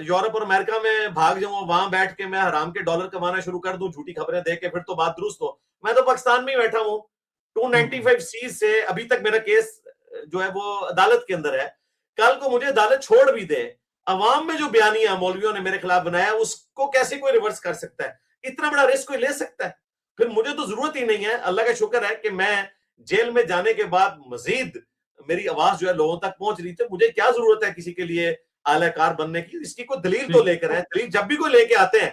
यूरोप और अमेरिका में भाग जाऊं, वहां बैठ के मैं हराम के डॉलर कमाना शुरू कर दूं, झूठी खबरें दे के, फिर तो बात दुरुस्त हो। मैं तो पाकिस्तान में ही बैठा हूं। 295C से अभी तक मेरा केस जो है वो अदालत के अंदर है। कल को मुझे अदालत छोड़ भी दे, अवाम में जो बयानिया मौलवियों ने मेरे खिलाफ बनाया उसको कैसे कोई रिवर्स कर सकता है? इतना बड़ा रिस्क कोई ले सकता है? फिर मुझे तो जरूरत ही नहीं है। अल्लाह का शुक्र है कि मैं जेल में जाने के बाद मजीद मेरी आवाज जो है लोगों तक पहुंच रही थी। मुझे क्या जरूरत है किसी के लिए आलाकार बनने की? इसकी कोई दलील तो लेकर आए। दलील जब भी कोई लेके आते हैं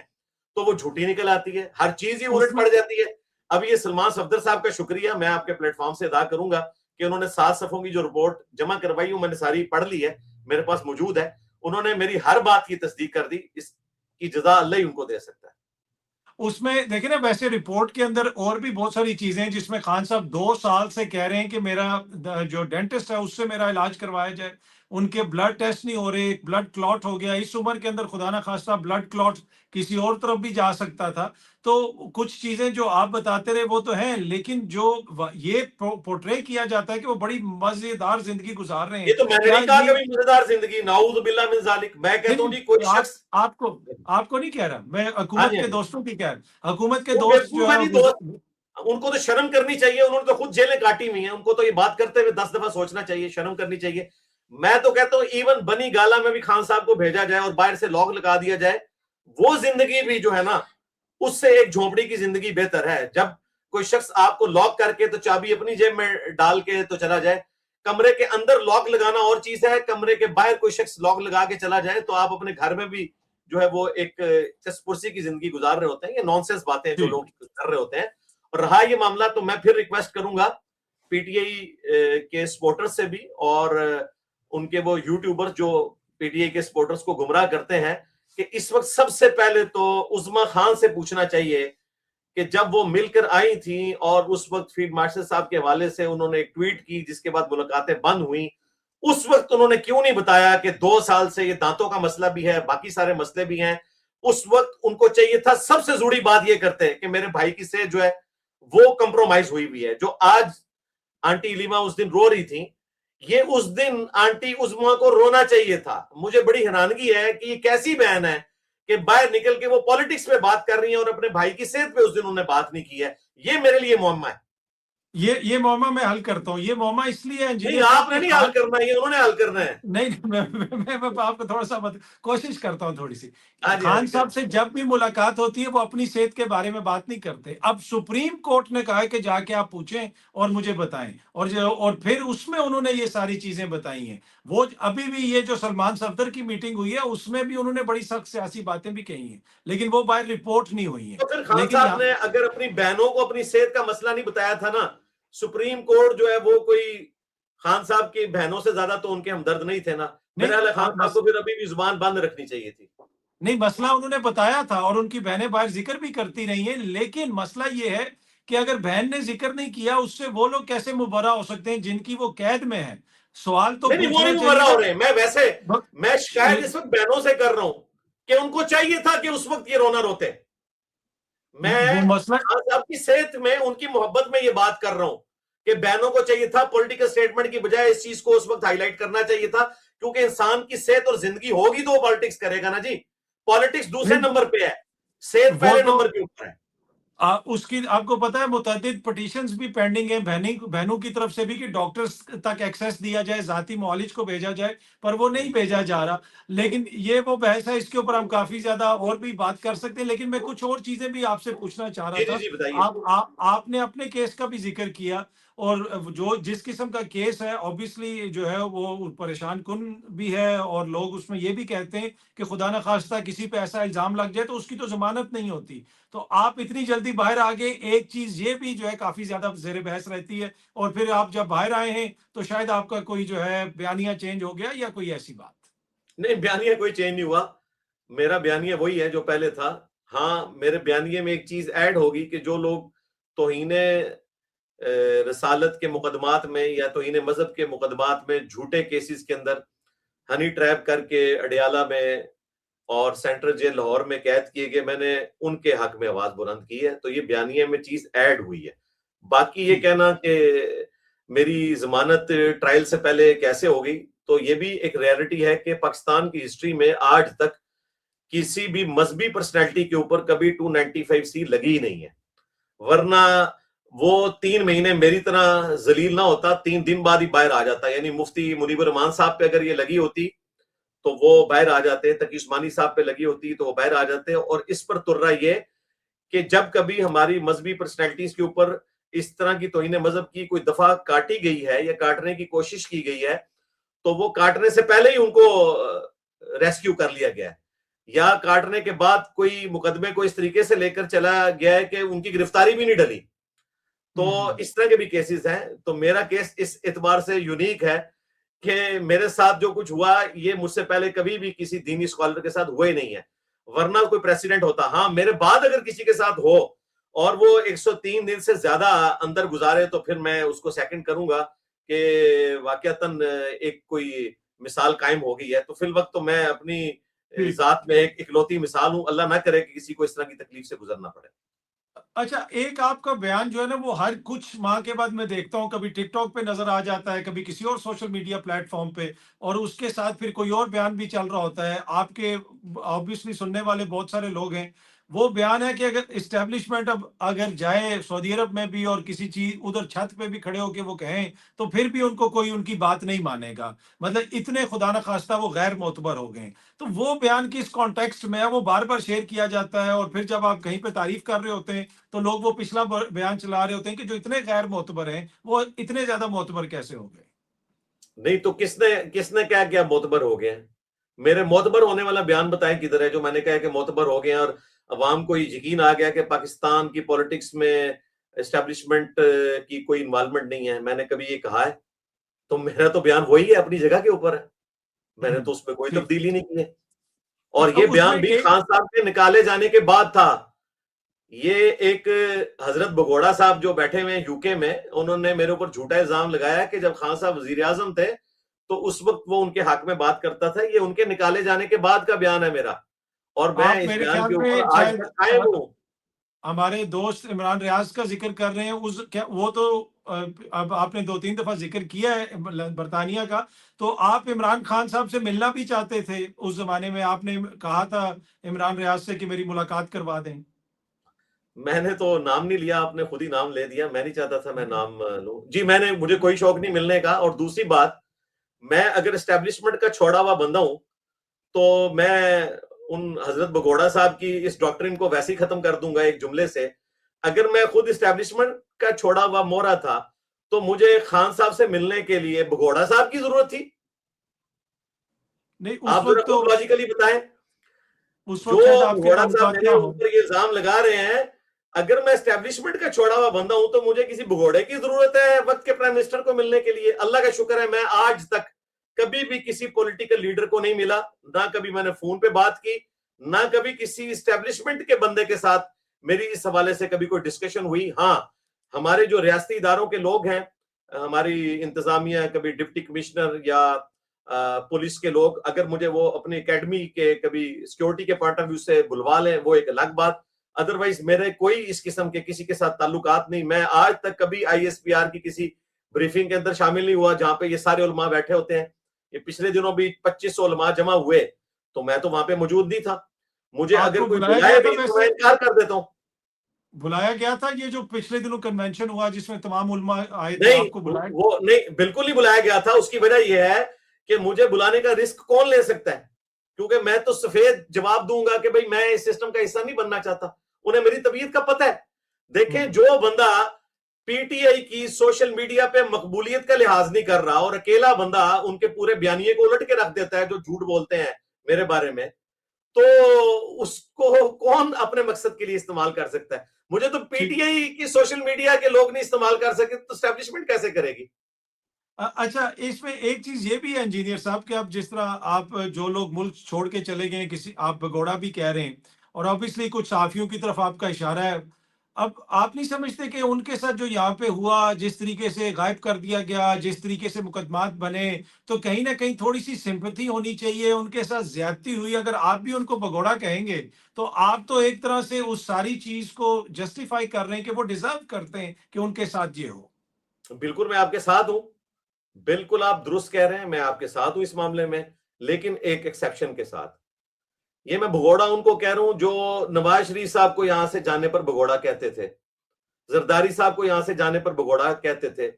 तो वो झूठी निकल आती है, हर चीज ही उलट पड़ जाती है। अब ये सलमान सफदर साहब का शुक्रिया मैं आपके प्लेटफॉर्म से अदा करूंगा कि उन्होंने 7 सफों की जो रिपोर्ट जमा करवाई हूं, मैंने सारी पढ़ ली है, मेरे पास मौजूद है। उन्होंने मेरी हर बात की तस्दीक कर दी। इसकी जजा अल्लाह ही उनको दे सकता है। उसमें देखिए ना, वैसे रिपोर्ट के अंदर और भी बहुत सारी चीजें हैं जिसमें खान साहब 2 साल से कह रहे हैं कि मेरा जो डेंटिस्ट है उससे मेरा इलाज करवाया जाए। उनके ब्लड टेस्ट नहीं हो रहे, ब्लड क्लॉट हो गया। इस उम्र के अंदर खुदा ना खास्ता ब्लड क्लॉट किसी और तरफ भी जा सकता था। तो कुछ चीजें जो आप बताते रहे वो तो हैं, लेकिन जो ये पोर्ट्रे किया जाता है कि वो बड़ी मजेदार जिंदगी गुजार रहे ये हैं, तो मैंने क्या नहीं कहा ये? कभी मजेदार जिंदगी, नाऊज़ बिल्लाह मिन ज़ालिक। मैं कहता हूं जी कोई शख्स, आपको आपको नहीं कह रहा मैं, हाँ हुकूमत जी, हाँ के जी, दोस्तों की कह रहा। हुकूमत के वो दोस्त जो बेवकूफ है है जी दोस्त। उनको तो शर्म करनी चाहिए, उन्होंने तो खुद जेलें काटी हुई हैं। उनको तो ये बात करते हुए 10 दफा सोचना चाहिए, शर्म करनी चाहिए। मैं तो कहता हूं इवन बनी गाला में भी खान साहब को भेजा जाए और बाहर से लॉक लगा दिया जाए, वो जिंदगी भी जो है ना उससे एक झोंपड़ी की जिंदगी बेहतर है। जब कोई शख्स आपको लॉक करके तो चाबी अपनी जेब में डाल के तो चला जाए, कमरे के अंदर लॉक लगाना और चीज है, कमरे के बाहर कोई शख्स लॉक लगा के चला जाए तो आप अपने घर में भी जो है वो एक चसपुरसी की जिंदगी गुजार रहे होते हैं। ये नॉनसेंस बातें जो लोग कर रहे होते हैं। और रहा ये मामला, तो मैं फिर रिक्वेस्ट करूंगा पीटीआई के सपोर्टर्स से भी और उनके वो यूट्यूबर जो पीटीआई के सपोर्टर्स को गुमराह करते हैं, कि इस वक्त सबसे पहले तो उस्मा खान से पूछना चाहिए कि जब वो मिलकर आई थी और उस वक्त फील्ड मार्शल साहब के हवाले से उन्होंने एक ट्वीट की जिसके बाद मुलाकातें बंद हुई, उस वक्त उन्होंने क्यों नहीं बताया कि 2 साल से ये दांतों का मसला भी है, बाकी सारे मसले भी हैं। उस वक्त उनको चाहिए था सबसे जरूरी बात ये करते कि मेरे भाई की सेहत जो है वो कंप्रोमाइज हुई हुई है। जो आज आंटी इलीमा उस दिन रो रही थी, ये उस दिन आंटी उस्मा को रोना चाहिए था। मुझे बड़ी हैरानगी है कि ये कैसी बहन है कि बाहर निकल के वो पॉलिटिक्स पे बात कर रही है और अपने भाई की सेहत पे उस दिन उन्होंने बात नहीं की है। ये मेरे लिए मुअम्मा है। ये मौमा मैं हल करता हूँ। ये मौमा इसलिए है नहीं, आपने नहीं हल करना है, ये उन्होंने हल करना है। नहीं, मैं आपको थोड़ा सा कोशिश करता हूँ थोड़ी सी। हाँ जी, खान साहब से जब भी मुलाकात होती है वो अपनी सेहत के बारे में बात नहीं करते। अब सुप्रीम कोर्ट ने कहा है कि जाके आप पूछें और मुझे बताएं, और फिर उसमें उन्होंने ये सारी चीजें बताई हैं। वो अभी भी ये जो सलमान सफदर की मीटिंग हुई है उसमें भी उन्होंने बड़ी सख्त सियासी बातें भी कही हैं, लेकिन वो बाहर रिपोर्ट नहीं हुई है। तो फिर खान लेकिन साहब ने अगर अपनी बहनों को अपनी सेहत का मसला नहीं बताया था ना, सुप्रीम कोर्ट जो है वो कोई खान साहब की बहनों से ज्यादा तो उनके हमदर्द नहीं थे ना। मेरा ख्याल है खान साहब को फिर अभी भी जुबान बंद रखनी चाहिए थी। नहीं, मसला उन्होंने बताया था और उनकी बहनें बाहर जिक्र भी करती रही हैं, लेकिन मसला ये है कि अगर बहन ने जिक्र नहीं किया उससे वो लोग कैसे मुबर्रा हो सकते हैं जिनकी वो कैद में है। सवाल तो नहीं, वो पूछना नहीं मुबर्रा हो चाहिए। रहे। मैं शिकायत इस वक्त बहनों से कर रहा हूं कि उनको चाहिए था कि उस वक्त ये रोना रोते। वो मैं मसला खान साहब की सेहत में, उनकी मोहब्बत में ये बात कर रहा हूं कि बहनों को चाहिए था पॉलिटिकल स्टेटमेंट की बजाय इस चीज को उस वक्त हाईलाइट करना चाहिए था, क्योंकि इंसान की सेहत और जिंदगी होगी तो वो पॉलिटिक्स करेगा ना जी। पॉलिटिक्स दूसरे नंबर पे है, सेहत पहले नंबर के ऊपर है। उसकी आपको पता है मुतअद्दिद पिटीशंस भी पेंडिंग है बहनों की तरफ से भी कि डॉक्टर्स तक एक्सेस दिया जाए, जाती मुआलिज को भेजा जाए, पर वो नहीं भेजा जा रहा। लेकिन ये वो बहस है, इसके ऊपर हम काफी ज्यादा और भी बात कर सकते हैं, लेकिन मैं कुछ और चीजें भी आपसे पूछना चाह रहा जी जी था। जी, बताइए। आपने अपने केस का भी जिक्र किया, और जो जिस किस्म का केस है ऑब्वियसली जो है वो परेशान कुन भी है, और लोग उसमें ये भी कहते हैं कि खुदा न खास्ता किसी पे ऐसा इल्जाम लग जाए तो उसकी तो जमानत नहीं होती। तो आप इतनी जल्दी बाहर आ गए, एक चीज ये भी जो है काफी ज्यादा जेर बहस रहती है, और फिर आप जब बाहर आए हैं तो शायद आपका कोई जो है बयानिया चेंज हो गया या कोई ऐसी बात। नहीं, बयानिया कोई चेंज नहीं हुआ। मेरा बयानिया वही है जो पहले था। हाँ, मेरे बयानिए में एक चीज ऐड होगी कि जो लोग तौहीने रसालत के मुकदमात में या तौहीने मजहब के मुकदमात में झूठे केसेस के अंदर हनी ट्रैप करके अडियाला में और सेंट्रल जेल लाहौर में कैद किए गए, मैंने उनके हक में आवाज बुलंद की है। तो ये बयानिए में चीज ऐड हुई है। बाकी ये कहना कि मेरी जमानत ट्रायल से पहले कैसे हो गई, तो ये भी एक रियलिटी है कि पाकिस्तान की हिस्ट्री में आज तक किसी भी मजहबी पर्सनैलिटी के ऊपर कभी 295C लगी ही नहीं है। वरना वो 3 महीने मेरी तरह जलील ना होता, 3 दिन बाद ही बाहर आ जाता। यानी मुफ्ती मुनीबर रहमान साहब पे अगर ये लगी होती तो वो बाहर आ जाते, तकी उस्मानी साहब पे लगी होती तो वो बाहर आ जाते। और इस पर तुर्रा ये कि जब कभी हमारी मजहबी पर्सनैलिटीज के ऊपर इस तरह की तौहीन मजहब की कोई दफा काटी गई है या काटने की कोशिश की गई है, तो वो काटने से पहले ही उनको रेस्क्यू कर लिया गया है, या काटने के बाद कोई मुकदमे को इस तरीके से लेकर चला गया है कि उनकी गिरफ्तारी भी नहीं डली। तो इस तरह के भी केसेस हैं। तो मेरा केस इस एतबार से यूनिक है कि मेरे साथ जो कुछ हुआ ये मुझसे पहले कभी भी किसी दीनी स्कॉलर के साथ हुआ ही नहीं है, वरना कोई प्रेसिडेंट होता। हाँ, मेरे बाद अगर किसी के साथ हो और वो 103 दिन से ज्यादा अंदर गुजारे तो फिर मैं उसको सेकंड करूंगा कि वाकयातन एक कोई मिसाल कायम हो गई है। तो फिल वक्त तो मैं अपनी जात में एक इकलौती मिसाल हूं। अल्लाह ना करे कि किसी को इस तरह की तकलीफ से गुजरना पड़े। अच्छा, एक आपका बयान जो है ना वो हर कुछ माह के बाद मैं देखता हूँ, कभी टिकटॉक पे नजर आ जाता है, कभी किसी और सोशल मीडिया प्लेटफॉर्म पे, और उसके साथ फिर कोई और बयान भी चल रहा होता है। आपके ऑब्वियसली सुनने वाले बहुत सारे लोग हैं, वो बयान है कि अगर इस्टेब्लिशमेंट अब अगर जाए सऊदी अरब में भी और किसी चीज उधर छत पे भी खड़े होके वो कहें, तो फिर भी उनको कोई उनकी बात नहीं मानेगा। मतलब इतने खुदा न खास्ता वो गैर मोतबर हो गए। तो वो बयान किस कॉन्टेक्स्ट में है, वो बार बार शेयर किया जाता है, और फिर जब आप कहीं पे तारीफ कर रहे होते हैं तो लोग वो पिछला बयान चला रहे होते हैं कि जो इतने गैर मोतबर हैं वो इतने ज्यादा मोतबर कैसे हो गए। नहीं तो किसने किसने क्या किया मोतबर हो गए हैं? मेरे मोतबर होने वाला बयान बताएं किधर है जो मैंने कहा कि मोतबर हो गए हैं और अवाम को ये यकीन आ गया कि पाकिस्तान की पॉलिटिक्स में एस्टेब्लिशमेंट की कोई इन्वॉल्वमेंट नहीं है। मैंने कभी ये कहा है? तो मेरा तो बयान वही है, अपनी जगह के ऊपर है। मैंने तो उसमें कोई ठीक। तब्दीली नहीं की है। और अब ये उसमें बयान भी एक खान साहब के निकाले जाने के बाद था। ये एक हजरत बगोड़ा साहब जो बैठे हुए हैं यूके में, उन्होंने मेरे ऊपर झूठा इल्जाम लगाया कि जब खान साहब वजीर आजम थे तो उस वक्त वो उनके हक में बात करता था। ये उनके निकाले जाने के बाद का बयान है मेरा, और मैं आप इस मेरे बयान ख्याल के ऊपर में आज शायद तक कायम हूं। हमारे दोस्त इमरान रियाज का जिक्र कर रहे हैं। उस क्या वो तो अब आपने 2-3 दफा जिक्र किया है बरतानिया का। तो आप इमरान खान साहब से मिलना भी चाहते थे उस जमाने में, आपने कहा था इमरान रियाज से कि मेरी मुलाकात करवा दें। मैंने तो नाम नहीं लिया, आपने खुद ही नाम ले दिया। मैं नहीं चाहता था मैं नाम लूं जी। मुझे कोई शौक नहीं मिलने का। और दूसरी बात, मैं अगर एस्टेब्लिशमेंट का छोड़ा हुआ बंदा हूं तो मैं उन हजरत बगोड़ा साहब की इस डॉक्ट्रिन को वैसे ही खत्म कर दूंगा एक जुमले से। अगर मैं खुद एस्टेब्लिशमेंट का छोड़ा हुआ मोहरा था तो मुझे खान साहब से मिलने के लिए बगोड़ा साहब की जरूरत थी? नहीं उस आप जरा वक्त तो खुद लॉजिकली बताएं। उस जो वक्त शायद आपके घोड़ा साहब ताल्लुकात मेरे ना हो। ऊपर ये इल्जाम लगा रहे हैं, अगर मैं एस्टेब्लिशमेंट का छोड़ा हुआ बंदा हूं तो मुझे किसी भगोड़े की जरूरत है वक्त के प्राइम मिनिस्टर को मिलने के लिए? अल्लाह का शुक्र है मैं आज तक कभी भी किसी पॉलिटिकल लीडर को नहीं मिला, ना कभी मैंने फोन पे बात की, ना कभी किसी एस्टेब्लिशमेंट के बंदे के साथ मेरी इस हवाले से कभी कोई डिस्कशन हुई। हाँ, हमारे जो रियासती इदारों के लोग हैं, हमारी इंतजामिया, कभी डिप्टी कमिश्नर या पुलिस के लोग, अगर मुझे वो अपनी एकेडमी के कभी सिक्योरिटी के पॉइंट ऑफ व्यू से बुलवा लें वो एक अलग बात। अदरवाइज मेरे कोई इस किस्म के किसी के साथ ताल्लुकात नहीं। मैं आज तक कभी आईएसपीआर की किसी ब्रीफिंग के अंदर शामिल नहीं हुआ जहां पे ये सारे उलमा बैठे होते हैं। ये पिछले दिनों भी 2500 उलमा जमा हुए तो मैं तो वहां पे मौजूद नहीं था। मुझे अगर आपको कोई बुलाया बुलाए गया था भी तो मैं वैसे? इनकार कर देता हूं। बुलाया गया था ये जो पिछले दिनों कन्वेंशन हुआ जिसमें तमाम उलमा आए थे, नहीं, आपको बुलाया? वो नहीं, बिल्कुल नहीं बुलाया गया था। उसकी वजह यह है कि मुझे बुलाने का रिस्क कौन ले सकता है, क्योंकि मैं तो सफेद जवाब दूंगा कि भाई मैं इस सिस्टम का हिस्सा नहीं बनना चाहता। उन्हें मेरी तबीयत का पता है। देखें, जो बंदा पीटीआई की सोशल मीडिया पे मकबूलियत का लिहाज नहीं कर रहा और अकेला बंदा उनके पूरे बयानिए को उलट के रख देता है जो झूठ बोलते हैं मेरे बारे में, तो उसको कौन अपने मकसद के लिए इस्तेमाल कर सकता है? मुझे तो ठीक। पीटीआई की सोशल मीडिया के लोग नहीं इस्तेमाल कर सके तो एस्टेब्लिशमेंट कैसे करेगी? अच्छा, इसमें एक चीज ये भी है इंजीनियर साहब कि अब जिस तरह आप जो लोग मुल्क छोड़ के चले गए, किसी आप भगोड़ा भी कह रहे हैं, और ऑब्वियसली कुछ साफियों की तरफ आपका इशारा है। अब आप नहीं समझते कि उनके साथ जो यहाँ पे हुआ, जिस तरीके से गायब कर दिया गया, जिस तरीके से मुकदमात बने, तो कहीं ना कहीं थोड़ी सी सिंपैथी होनी चाहिए। उनके साथ ज्यादती हुई, अगर आप भी उनको भगोड़ा कहेंगे तो आप तो एक तरह से उस सारी चीज को जस्टिफाई कर रहे हैं कि वो डिजर्व करते हैं कि उनके साथ ये हो। बिल्कुल मैं आपके साथ हूं। बिल्कुल आप दुरुस्त कह रहे हैं, मैं आपके साथ हूं इस मामले में, लेकिन एक एक्सेप्शन के साथ। ये मैं भगोड़ा उनको कह रहा हूं जो नवाज शरीफ साहब को यहां से जाने पर भगोड़ा कहते थे, जरदारी साहब को यहां से जाने पर भगोड़ा कहते थे।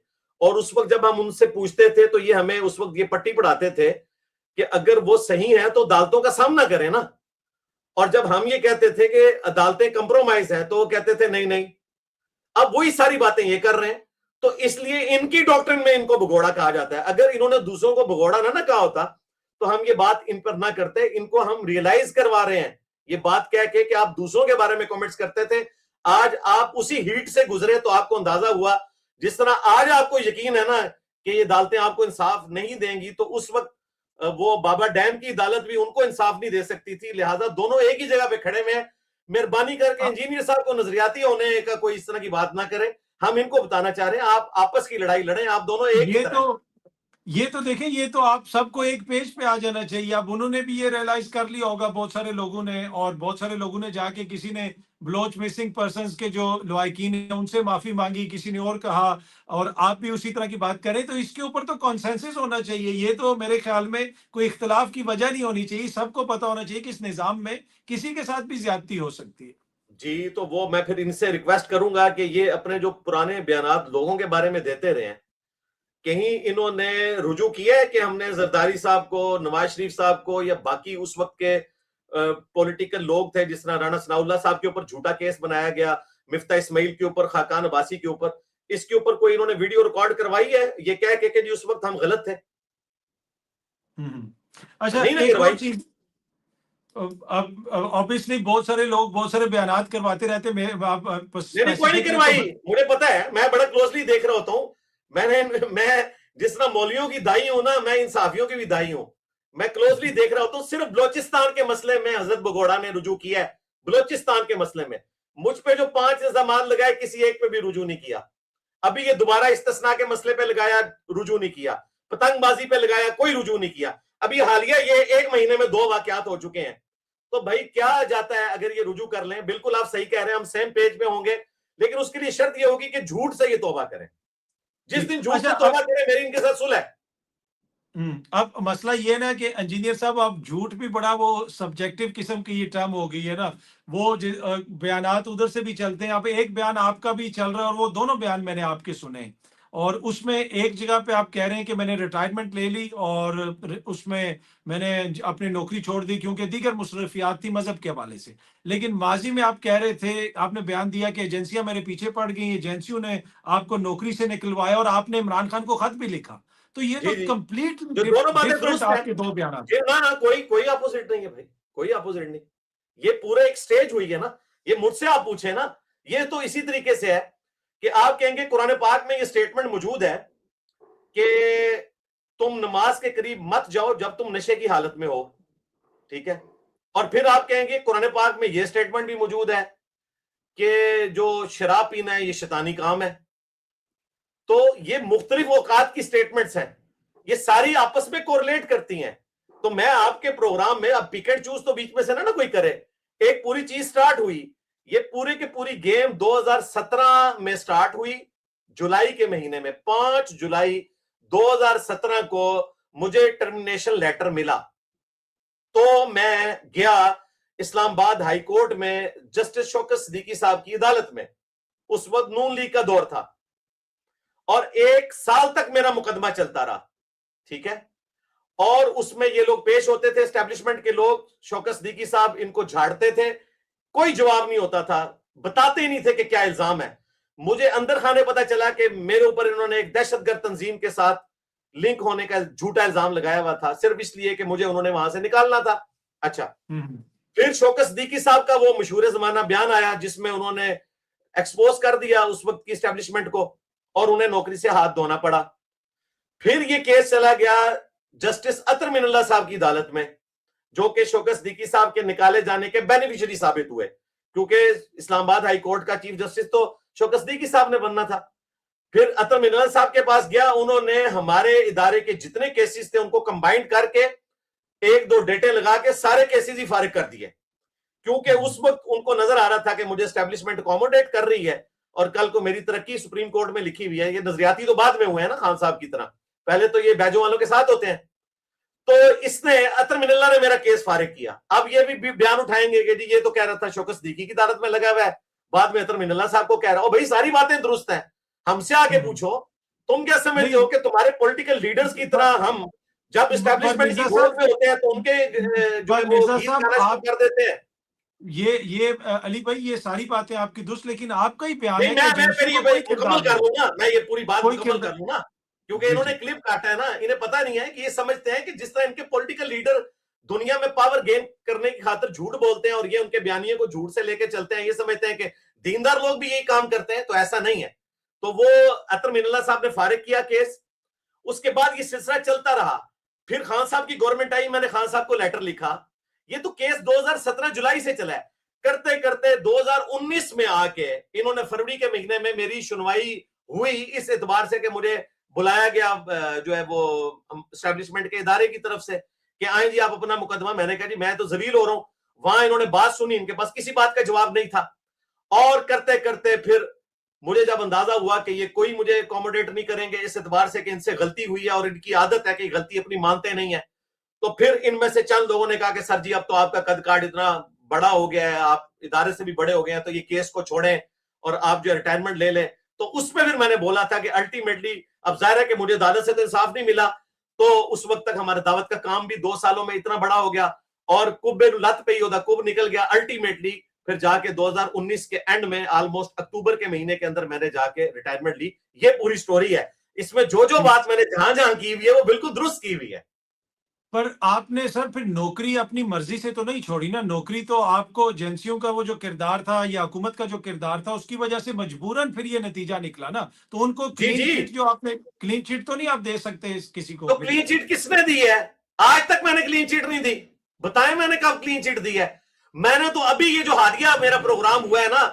और उस वक्त जब हम उनसे पूछते थे तो ये हमें उस वक्त ये पट्टी पढ़ाते थे कि अगर वो सही है तो अदालतों का सामना करें ना। और जब हम ये कहते थे कि अदालतें कंप्रोमाइज हैं तो वो कहते थे नहीं नहीं। अब वही सारी बातें ये कर रहे हैं, तो इसलिए इनकी डॉक्ट्रिन में इनको भगोड़ा कहा जाता है। अगर इन्होंने दूसरों को भगोड़ा ना कहा होता तो हम ये बात इन पर ना करते। इनको हम रियलाइज करवा रहे हैं ये बात कह के कि आप दूसरों के बारे में कमेंट्स करते थे, आज आप उसी हीट से गुजरे तो आपको अंदाजा हुआ। जिस तरह आज आपको यकीन है ना कि ये अदालतें आपको इंसाफ नहीं देंगी, तो उस वक्त वो बाबा डैम की अदालत भी उनको इंसाफ नहीं दे सकती थी। लिहाजा दोनों एक ही जगह पे खड़े में हैं। मेहरबानी करके इंजीनियर साहब को नजरियाती होने का कोई इस तरह की बात ना करें। हम इनको बताना चाह रहे हैं आप आपस की लड़ाई लड़ें, आप दोनों एक ही तरह। ये तो देखें, ये तो आप सबको एक पेज पे आ जाना चाहिए। अब उन्होंने भी ये रियलाइज कर लिया होगा बहुत सारे लोगों ने, और बहुत सारे लोगों ने जाके किसी ने बलोच मिसिंग पर्संस के जो लवाकिन हैं उनसे माफी मांगी, किसी ने और कहा, और आप भी उसी तरह की बात करें, तो इसके ऊपर तो कॉन्सेंसस होना चाहिए। ये तो मेरे ख्याल में कोई इख्तलाफ की वजह नहीं होनी चाहिए। सबको पता होना चाहिए कि इस निजाम में किसी के साथ भी ज्यादती हो सकती है। जी, तो वो मैं फिर इनसे रिक्वेस्ट करूंगा कि ये अपने जो पुराने बयानात लोगों के बारे में देते रहे हैं, कहीं इन्होंने रुजू किया है कि हमने जरदारी साहब को, नवाज शरीफ साहब को या बाकी उस वक्त के पॉलिटिकल लोग थे, जिस तरह राणा सनाउल्लाह साहब के ऊपर झूठा केस बनाया गया, मिफ्ता इस्माइल के ऊपर, खाकान अब्बासी के ऊपर, इसके ऊपर कोई इन्होंने वीडियो रिकॉर्ड करवाई है ये कह के जी उस वक्त हम गलत थे? अच्छा, नहीं ना एक करवाई। और चीज, अब ऑब्वियसली बहुत सारे लोग बहुत सारे बयानात करवाते रहते हैं। नहीं कोई नहीं करवाई, मुझे पता है, मैं बड़ा क्लोजली देख रहा होता हूँ। मैं जिस तरह मौलवियों की दाई हूं ना, मैं इंसाफियों की भी दाई हूं। मैं क्लोजली देख रहा होता हूँ। सिर्फ बलोचिस्तान के मसले में हजरत बगोड़ा ने रुजू किया है, बलोचिस्तान के मसले में। मुझ पे जो 5 इल्जाम लगाए, किसी एक पे भी रुजू नहीं किया। अभी ये दोबारा इस्तिस्ना के मसले पे लगाया, रुजू नहीं किया। पतंगबाजी पे लगाया, कोई रुजू नहीं किया। अभी हालिया ये 1 महीने में 2 वाकयात हो चुके हैं। तो भाई क्या जाता है अगर ये रुजू कर लें? बिल्कुल आप सही कह रहे हैं, हम सेम पेज पे होंगे, लेकिन उसके लिए शर्त ये होगी कि झूठ से ये तौबा करें। जिस दिन झूठ अच्छा, से तौबा करें, मेरी इनके साथ सुलह है। अब मसला ये ना कि इंजीनियर साहब, अब झूठ भी बड़ा वो सब्जेक्टिव किस्म की ये टर्म हो गई है ना। वो बयानात उधर से भी चलते हैं। अब एक बयान आपका भी चल रहा है और वो दोनों बयान मैंने आपके सुने, और उसमें एक जगह पे आप कह रहे हैं कि मैंने रिटायरमेंट ले ली और उसमें मैंने अपनी नौकरी छोड़ दी क्योंकि दीगर मुसरफियात थी मजहब के हवाले से। लेकिन माजी में आप कह रहे थे, आपने बयान दिया कि एजेंसियां मेरे पीछे पड़ गई, एजेंसियों ने आपको नौकरी से निकलवाया और आपने इमरान खान को खत भी लिखा। तो ये तो जी जी, कंप्लीट जो दोनों बातें डिफरेंट दुरुस्त है। आपके दो बयान। ना ना, कोई कोई अपोजिट नहीं है भाई, कोई अपोजिट नहीं। ये पूरे एक स्टेज हुई है ना। ये मुझसे आप पूछे ना, ये तो इसी तरीके से है कि आप कहेंगे कुरान पाक में ये स्टेटमेंट मौजूद है कि तुम नमाज के करीब मत जाओ जब तुम नशे की हालत में हो, ठीक है। और फिर आप कहेंगे कुरान पाक में ये स्टेटमेंट भी मौजूद है कि जो शराब पीना है ये शैतानी काम है। तो ये मुख्तलिफ औकात की स्टेटमेंट्स हैं, ये सारी आपस में कोरिलेट करती हैं। तो मैं आपके प्रोग्राम में, अब पिक एंड चूज तो बीच में से ना कोई करे। एक पूरी चीज स्टार्ट हुई, ये पूरी की पूरी गेम 2017 में स्टार्ट हुई, जुलाई के महीने में। 5 जुलाई 2017 को मुझे टर्मिनेशन लेटर मिला। तो मैं गया इस्लामाबाद हाई कोर्ट में जस्टिस शौकत सिद्दीकी साहब की अदालत में। उस वक्त नून लीग का दौर था और 1 साल तक मेरा मुकदमा चलता रहा, ठीक है। और उसमें ये लोग पेश होते थे, एस्टेब्लिशमेंट के लोग, शौकत सिद्दीकी साहब इनको झाड़ते थे, कोई जवाब नहीं होता था, बताते ही नहीं थे कि क्या इल्जाम है। मुझे अंदर खाने पता चला कि मेरे ऊपर इन्होंने एक दहशतगर्द तंजीम के साथ लिंक होने का झूठा इल्जाम लगाया हुआ था, सिर्फ इसलिए कि मुझे उन्होंने वहां से निकालना था। अच्छा, फिर शौकत सिद्दीकी साहब का वो मशहूर जमाना बयान आया जिसमें उन्होंने एक्सपोज कर दिया उस वक्त की एस्टेब्लिशमेंट को और उन्हें नौकरी से हाथ धोना पड़ा। फिर ये केस चला गया जस्टिस अतर मिनल्ला साहब की अदालत में, जो कि शौकत सिद्दीकी साहब के निकाले जाने के बेनिफिशियरी साबित हुए, क्योंकि इस्लामाबाद हाई कोर्ट का चीफ जस्टिस तो शौकत सिद्दीकी साहब ने बनना था। फिर अतर मिनल्ला साहब के पास गया, उन्होंने हमारे इदारे के जितने केसेस थे उनको कंबाइंड करके 1-2 डेटे लगा के सारे केसेस ही फारिग कर दिए, क्योंकि उस वक्त उनको नजर आ रहा था कि मुझे एस्टेब्लिशमेंट अकोमोडेट कर रही है और कल को मेरी तरक्की सुप्रीम कोर्ट में लिखी हुई है। ये नजरियाती तो बाद में हुए हैं ना खान साहब की तरह, पहले तो ये बैजों वालों के साथ होते हैं। तो इसने, अतर मिनल्ला ने मेरा केस फारिग किया। अब ये भी बयान उठाएंगे कि जी ये तो कह रहा था शौकत सिद्दीकी की अदालत में लगा हुआ है, बाद में अतर मिनल्ला साहब को कह रहा हो। भाई सारी बातें दुरुस्त हैं, हमसे आगे पूछो। तुम क्या समझते हो कि तुम्हारे पॉलिटिकल लीडर्स की तरह हम जब एस्टेब्लिशमेंट की गोद में होते हैं तो उनके जो है वो गीत गाना शुरू कर देते हैं? ये अली भाई, ये सारी बातें आपकी दुरुस्त, लेकिन आपका ही बयान है मैं मुकम्मल कर लूँ ना, मैं ये पूरी बात मुकम्मल कर लूँ ना, क्योंकि इन्होंने क्लिप काटा है ना। इन्हें पता नहीं है कि ये समझते हैं कि जिस तरह इनके पॉलिटिकल लीडर दुनिया में पावर गेन करने की खातिर झूठ बोलते हैं और ये उनके बयानियों को झूठ से लेके चलते हैं, ये समझते हैं कि दीनदार लोग भी यही काम करते हैं, तो ऐसा नहीं है। तो वो अतर मिनल्ला साहब ने फारिग किया केस। उसके बाद ये सिलसिला चलता रहा। फिर खान साहब की गवर्नमेंट आई, मैंने खान साहब को लेटर लिखा। ये तो केस 2017 जुलाई से चला है, करते करते 2019 में आके इन्होंने फरवरी के महीने में मेरी सुनवाई हुई, इस एतबार से कि मुझे बुलाया गया जो है वो एस्टेब्लिशमेंट के इदारे की तरफ से कि आए जी आप अपना मुकदमा। मैंने कहा जी मैं तो जलील हो रहा हूं। वहां इन्होंने बात सुनी, इनके पास किसी बात का जवाब नहीं था। और करते करते फिर मुझे जब अंदाजा हुआ कि ये कोई मुझे अकोमोडेट नहीं करेंगे इस एतबार से कि इनसे गलती हुई है और इनकी आदत है कि गलती अपनी मानते नहीं है, तो फिर इनमें से चंद लोगों ने कहा कि सर जी अब तो आपका कद काट इतना बड़ा हो गया है, आप इदारे से भी बड़े हो गए हैं, तो ये केस को छोड़ें और आप जो रिटायरमेंट ले लें। तो उसमें फिर मैंने बोला था कि अल्टीमेटली अब जाहिर है कि मुझे अदालत से तो इंसाफ नहीं मिला, तो उस वक्त तक हमारे दावत का काम भी 2 सालों में इतना बड़ा हो गया और कुब लत पे ही होता कुब निकल गया। अल्टीमेटली फिर जाके 2019 के एंड में ऑलमोस्ट अक्टूबर के महीने के अंदर मैंने जाके रिटायरमेंट ली। ये पूरी स्टोरी है। इसमें जो जो बात मैंने जहां जहां की हुई है वो बिल्कुल दुरुस्त की हुई है। पर आपने सर फिर नौकरी अपनी मर्जी से तो नहीं छोड़ी ना? नौकरी तो आपको एजेंसियों का वो जो किरदार था या हुकूमत का जो किरदार था उसकी वजह से मजबूरन फिर ये नतीजा निकला ना। तो उनको जी क्लीन जी, चिट जो आपने क्लीन चिट तो नहीं आप दे सकते किसी को तो भी। क्लीन चिट किसने दी है? आज तक मैंने क्लीन चिट नहीं दी। बताएं मैंने कब क्लीन चिट दी है? मैंने तो अभी ये जो हादिया मेरा प्रोग्राम हुआ है ना,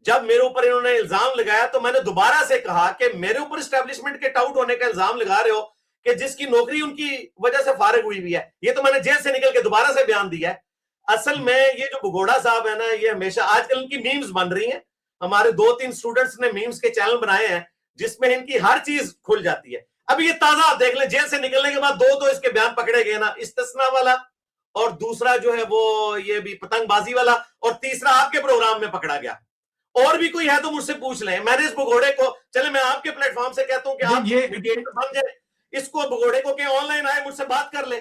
जब मेरे ऊपर इन्होंने इल्जाम लगाया तो मैंने दोबारा से कहा कि मेरे ऊपर एस्टेब्लिशमेंट के टाउट होने का इल्जाम लगा रहे हो कि जिसकी नौकरी उनकी वजह से फारिग हुई हुई है। ये तो मैंने जेल से निकल के दोबारा से बयान दिया है। असल में ये जो भगोड़ा साहब है ना, ये हमेशा आजकल इनकी मीम्स बन रही हैं। हमारे 2-3 स्टूडेंट्स ने मीम्स के चैनल बनाए हैं जिसमें इनकी हर चीज खुल जाती है। अब ये ताजा आप देख लें, जेल से निकलने के बाद 2 तो इसके बयान पकड़े गए ना, इस्तिस्ना वाला और दूसरा जो है वो ये भी पतंगबाजी वाला, और तीसरा आपके प्रोग्राम में पकड़ा गया। और भी कोई है तो मुझसे पूछ लें। मैंने इस भगोड़े को, चले मैं आपके प्लेटफॉर्म से कहता हूं कि आप मीडिएटर बन जाए, इसको भगोड़े को के ऑनलाइन आए मुझसे बात कर ले।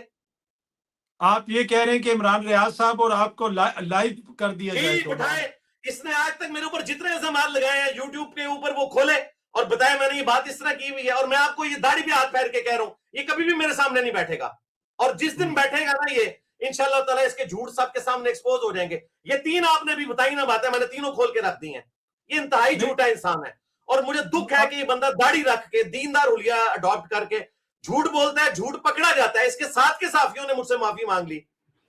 आप ये कह रहे हैं कि इमरान रियाज साहब और आपको लाइव कर दिया जाए तो उठाए। इसने आज तक मेरे ऊपर जितने इल्जाम लगाए हैं यूट्यूब के ऊपर वो खोले और बताया मैंने ये बात इस तरह की हुई है। और मैं आपको ये दाढ़ी पे हाथ फेर के कह रहा हूं, ये कभी भी मेरे सामने नहीं बैठेगा। और जिस दिन बैठेगा ना ये, इंशाल्लाह ताला इसके झूठ सबके सामने एक्सपोज हो जाएंगे। ये 3 आपने भी बताई ना बातें, मैंने तीनों खोल के रख दी हैं। ये इंतहाई झूठा इंसान है और मुझे दुख है कि ये बंदा दाढ़ी रख के दीनदार हुलिया अडॉप्ट करके झूठ बोलता है, झूठ पकड़ा जाता है। इसके साथ के साथियों ने मुझसे माफी मांग ली,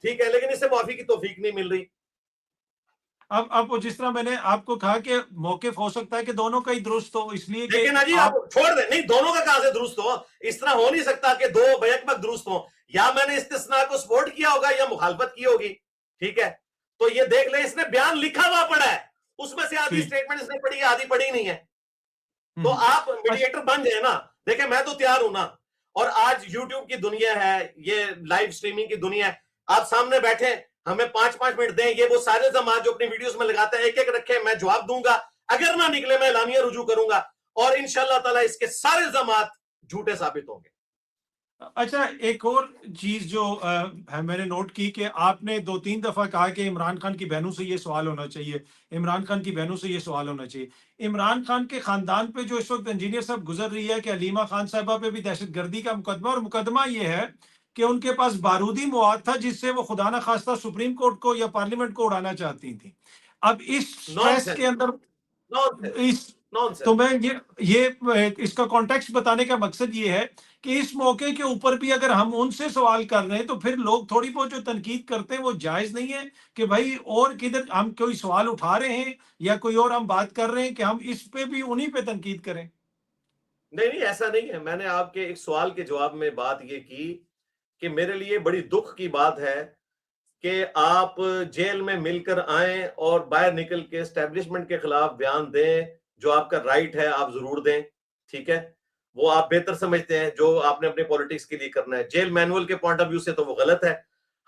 ठीक है, लेकिन इसे माफी की तौफीक नहीं मिल रही। अब वो जिस तरह मैंने आपको कहा कि मौकिफ हो सकता है कि दोनों का ही दुरुस्त हो, इसलिए कि लेकिन अजी आप छोड़ दें, नहीं दोनों का कहां से दुरुस्त हो? इस तरह हो नहीं सकता कि 2 बैक दुरुस्त हो। या मैंने इस्तिस्ना को सपोर्ट किया होगा या मुखालफत की होगी, ठीक है। तो ये देख ले, इसने बयान लिखा हुआ पड़ा है, उसमें से आधी स्टेटमेंट इसने पढ़ी है, आधी पढ़ी नहीं है। तो आप मीडिएटर बन जाए ना। देखें मैं तो तैयार हूं ना। और आज यूट्यूब की दुनिया है, ये लाइव स्ट्रीमिंग की दुनिया है, आप सामने बैठे हमें 5-5 मिनट दें, ये वो सारे इल्जाम जो अपनी वीडियोस में लगाते हैं एक एक रखे, मैं जवाब दूंगा। अगर ना निकले मैं एलानिया रुजू करूंगा और इंशाल्लाह ताला इसके सारे इल्जाम झूठे साबित होंगे। अच्छा, एक और चीज जो है मैंने नोट की कि आपने 2-3 दफा कहा कि इमरान खान की बहनों से ये सवाल होना चाहिए, इमरान खान की बहनों से ये सवाल होना चाहिए। इमरान खान के खानदान पे जो इस वक्त इंजीनियर साहब गुजर रही है कि अलीमा खान साहिबा पे भी दहशतगर्दी का मुकदमा, और मुकदमा ये है कि उनके पास बारूदी मवाद था जिससे वो खुदा ना खास्ता सुप्रीम कोर्ट को या पार्लियामेंट को उड़ाना चाहती थी। अब इस स्ट्रेस के अंदर इस तो मैं ये इसका कॉन्टेक्स्ट बताने का मकसद ये है कि इस मौके के ऊपर भी अगर हम उनसे सवाल कर रहे हैं तो फिर लोग थोड़ी बहुत जो तनकीद करते हैं वो जायज नहीं है कि भाई और किधर हम कोई सवाल उठा रहे हैं या कोई और हम बात कर रहे हैं कि हम इस पे भी उन्हीं पे तनकीद करें। नहीं नहीं, ऐसा नहीं है। मैंने आपके एक सवाल के जवाब में बात ये की कि मेरे लिए बड़ी दुख की बात है कि आप जेल में मिलकर आए और बाहर निकल के एस्टेब्लिशमेंट के खिलाफ बयान दें। जो आपका राइट है आप जरूर दें, ठीक है, वो आप बेहतर समझते हैं जो आपने अपने पॉलिटिक्स के लिए करना है। जेल मैनुअल के पॉइंट ऑफ व्यू से तो वो गलत है।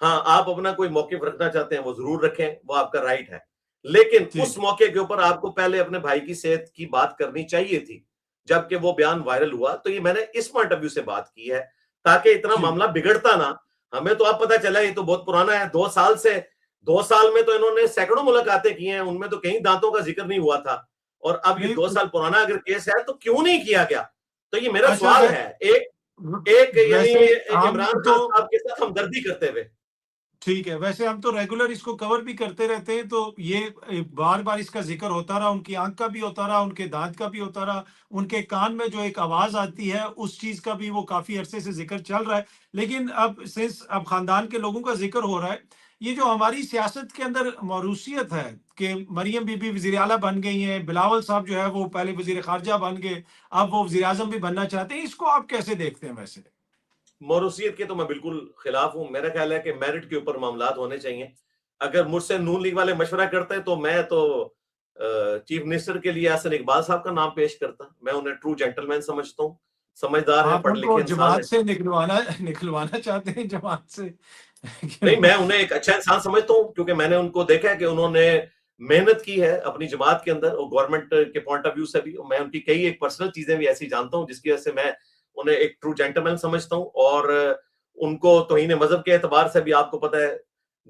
हाँ, आप अपना कोई मौकिफ रखना चाहते हैं वो जरूर रखें, वो आपका राइट है। लेकिन उस मौके के ऊपर आपको पहले अपने भाई की सेहत की बात करनी चाहिए थी जबकि वो बयान वायरल हुआ। तो ये मैंने इस पॉइंट ऑफ व्यू से बात की है ताकि इतना मामला बिगड़ता ना। हमें तो अब पता चला ये तो बहुत पुराना है, 2 साल से 2 साल में तो इन्होंने सैकड़ों मुलाकातें की हैं, उनमें तो कहीं दांतों का जिक्र नहीं हुआ था। और अब ये 2 साल पुराना अगर केस है तो क्यों नहीं किया गया? तो ये मेरा सवाल है एक यानी इमरान खान साहब के साथ हमदर्दी करते हुए। ठीक है, वैसे हम तो रेगुलर इसको कवर भी करते रहते हैं, तो ये बार बार इसका जिक्र होता रहा, उनकी आंख का भी होता रहा, उनके दांत का भी होता रहा, उनके कान में जो एक आवाज आती है उस चीज का भी वो काफी अरसे से जिक्र चल रहा है। लेकिन अब खानदान के लोगों का जिक्र हो रहा है, ये जो हमारी सियासत के अंदर मौरूसियत है कि मरियम बीबी वजीर आला बन गई हैं, बिलावल साहब जो है वो पहले वजीर खारजा बन गए, अब वो वजीर आजम भी बनना चाहते हैं, इसको आप कैसे देखते हैं? वैसे मौरूसियत के तो मैं बिल्कुल खिलाफ हूं। मेरा ख्याल है कि मेरिट के ऊपर मामलात होने चाहिए। अगर मुझसे नून लीग वाले मशवरा करते हैं तो मैं तो चीफ मिनिस्टर के लिए हसन इकबाल साहब का नाम पेश करता। मैं उन्हें ट्रू जेंटलमैन समझता हूं। समझदार हैं, आप पढ़े उनको लिखे इंसान जमात हैं। से निकलवाना चाहते हैं जमात से? नहीं, मैं उन्हें एक अच्छा इंसान समझता हूँ, क्योंकि मैंने उनको देखा है कि उन्होंने मेहनत की है अपनी जमात के अंदर, और गवर्नमेंट के पॉइंट ऑफ व्यू से भी मैं उनकी कई एक पर्सनल चीजें भी ऐसी जानता हूँ जिसकी वजह से मैं उन्हें एक ट्रू जेंटलमैन समझता हूँ। और उनको तौहीन मजहब के एतबार से भी आपको पता है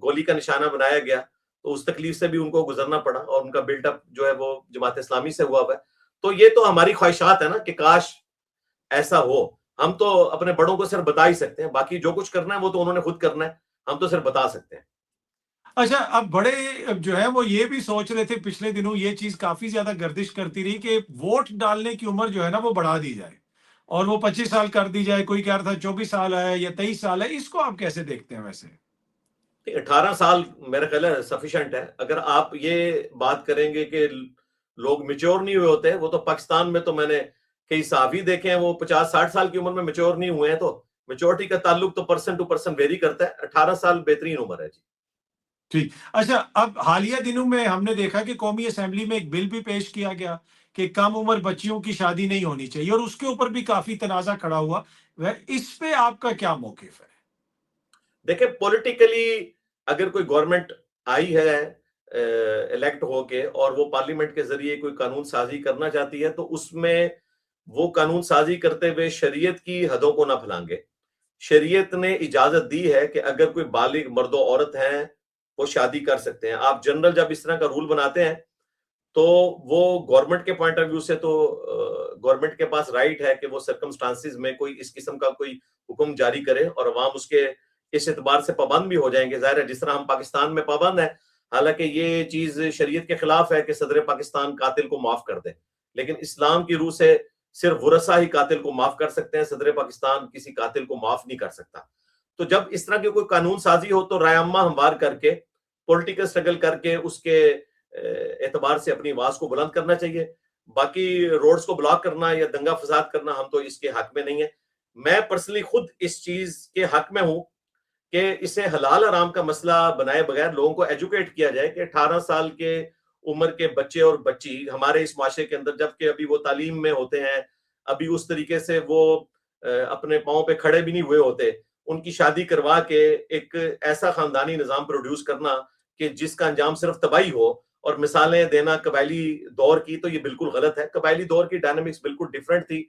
गोली का निशाना बनाया गया, तो उस तकलीफ से भी उनको गुजरना पड़ा, और उनका बिल्टअप जो है वो जमात इस्लामी से हुआ है। तो ये तो हमारी ख्वाहिशात है ना कि काश ऐसा हो। हम तो अपने बड़ों को सिर्फ बता ही सकते हैं, बाकी जो कुछ करना है वो तो उन्होंने खुद करना है, हम तो सिर्फ बता सकते हैं। अच्छा, अब बड़े जो है वो ये भी सोच रहे थे, पिछले दिनों ये चीज काफी ज्यादा गर्दिश करती रही कि वोट डालने की उम्र जो है ना वो बढ़ा दी जाए और वो 25 साल कर दी जाए। कोई कह रहा था 24 साल है या 23 साल है। इसको आप कैसे देखते हैं वैसे? 18 साल मेरा ख्याल है सफिशिएंट है। अगर आप ये बात करेंगे कि लोग मेच्योर नहीं हुए होते, वो तो पाकिस्तान में तो मैंने कई सहाफी देखे हैं वो 50-60 साल की उम्र में मेच्योर नहीं हुए हैं। तो मेच्योरिटी का ताल्लुक तो पर्सन टू पर्सन वेरी करता है। 18 साल बेहतरीन उम्र है जी। ठीक। अच्छा, अब हालिया दिनों में हमने देखा कि कौमी असेंबली में एक बिल भी पेश किया गया कि कम उम्र बच्चियों की शादी नहीं होनी चाहिए, और उसके ऊपर भी काफी तनाजा खड़ा हुआ। वह इस पे आपका क्या मौकिफ है? देखिए, पॉलिटिकली अगर कोई गवर्नमेंट आई है इलेक्ट होके, और वो पार्लियामेंट के जरिए कोई कानून साजी करना चाहती है, तो उसमें वो कानून साजी करते हुए शरीयत की हदों को ना फैलाएंगे। शरीयत ने इजाजत दी है कि अगर कोई बालिग मर्द और औरत हैं वो शादी कर सकते हैं। आप जनरल जब इस तरह का रूल बनाते हैं तो वो गवर्नमेंट के पॉइंट ऑफ व्यू से तो गवर्नमेंट के पास राइट है कि वो सर्कमस्टांसिस में कोई इस किस्म का कोई हुक्म जारी करे, और अवाम उसके इस एतबार से पाबंद भी हो जाएंगे। जाहिर है जिस तरह हम पाकिस्तान में पाबंद है, हालांकि ये चीज शरीयत के खिलाफ है कि सदर पाकिस्तान कातिल को माफ कर दे, लेकिन इस्लाम की रूह से सिर्फ वरसा ही कातिल को माफ कर सकते हैं, सदर पाकिस्तान किसी कातिल को माफ नहीं कर सकता। तो जब इस तरह की कोई कानून साजी हो तो राय अम्मा हमवार करके, पॉलिटिकल स्ट्रगल करके उसके एतबार से अपनी आवाज को बुलंद करना चाहिए। बाकी रोड्स को ब्लॉक करना या दंगा फसाद करना, हम तो इसके हक में नहीं है। मैं पर्सनली खुद इस चीज के हक में हूं कि इसे हलाल हराम का मसला बनाए बगैर लोगों को एजुकेट किया जाए कि 18 साल के उम्र के बच्चे और बच्ची हमारे इस माशरे के अंदर, जबकि अभी वो तालीम में होते हैं, अभी उस तरीके से वो अपने पाँव पे खड़े भी नहीं हुए होते, उनकी शादी करवा के एक ऐसा खानदानी निजाम प्रोड्यूस करना कि जिसका अंजाम सिर्फ तबाही हो, और मिसालें देना कबायली दौर की, तो ये बिल्कुल गलत है। कबायली दौर की डायनामिक्स बिल्कुल डिफरेंट थी।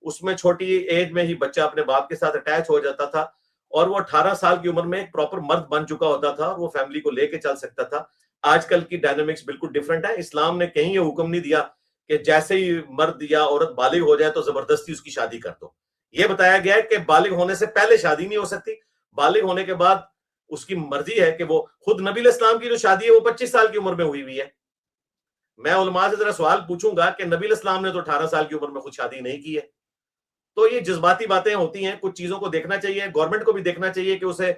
उसमें छोटी एज में ही बच्चा अपने बाप के साथ अटैच हो जाता था, और वो 18 साल की उम्र में एक प्रॉपर मर्द बन चुका होता था, और वो फैमिली को लेके चल सकता था। आजकल की डायनामिक्स बिल्कुल डिफरेंट है। इस्लाम ने कहीं ये हुक्म नहीं दिया कि जैसे ही मर्द या औरत बालिग हो जाए तो जबरदस्ती उसकी शादी कर दो। ये बताया गया है कि बालिग होने से पहले शादी नहीं हो सकती, बालिग होने के बाद उसकी मर्जी है कि वो खुद नबी इस्लाम की जो शादी है वो 25 साल की उम्र में हुई हुई है। मैं उलमा से जरा सवाल पूछूंगा कि नबी इस्लाम ने तो 18 साल की उम्र में खुद शादी नहीं की है। तो ये जज्बाती बातें होती हैं, कुछ चीजों को देखना चाहिए, गवर्नमेंट को भी देखना चाहिए कि उसे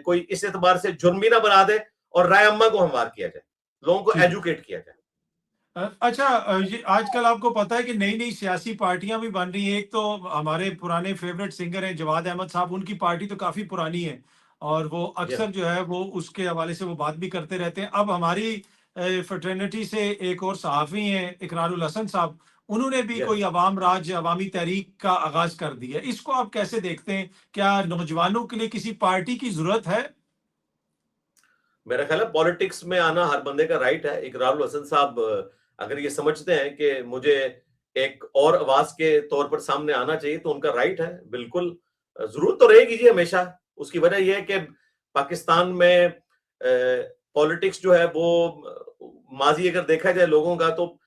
कोई इस एतबार से जुर्म भी ना बना दे, और राय अम्मा को हमवार किया जाए, लोगों को एजुकेट किया जाए। अच्छा, ये आजकल आपको पता है कि नई नई सियासी पार्टियां भी बन रही हैं। एक तो हमारे पुराने फेवरेट सिंगर हैं जवाद अहमद साहब, उनकी पार्टी तो काफी पुरानी है और वो जी अक्सर जो है वो उसके हवाले से वो बात भी करते रहते हैं। अब हमारी फ्रेटर्निटी से एक और सहाफ़ी हैं इकरारुल हसन साहब, उन्होंने भी जी कोई अवाम राज अवामी तहरीक का आगाज कर दिया है। इसको आप कैसे देखते हैं? क्या नौजवानों के लिए किसी पार्टी की जरूरत है? मेरा ख्याल है पॉलिटिक्स में आना हर बंदे का राइट है। इकरारुल हसन साहब अगर ये समझते हैं कि मुझे एक और आवाज के तौर पर सामने आना चाहिए तो उनका राइट है, बिल्कुल। जरूरत तो रहेगी जी हमेशा। उसकी वजह यह है कि पाकिस्तान में पॉलिटिक्स जो है वो माजी अगर देखा जाए लोगों का, तो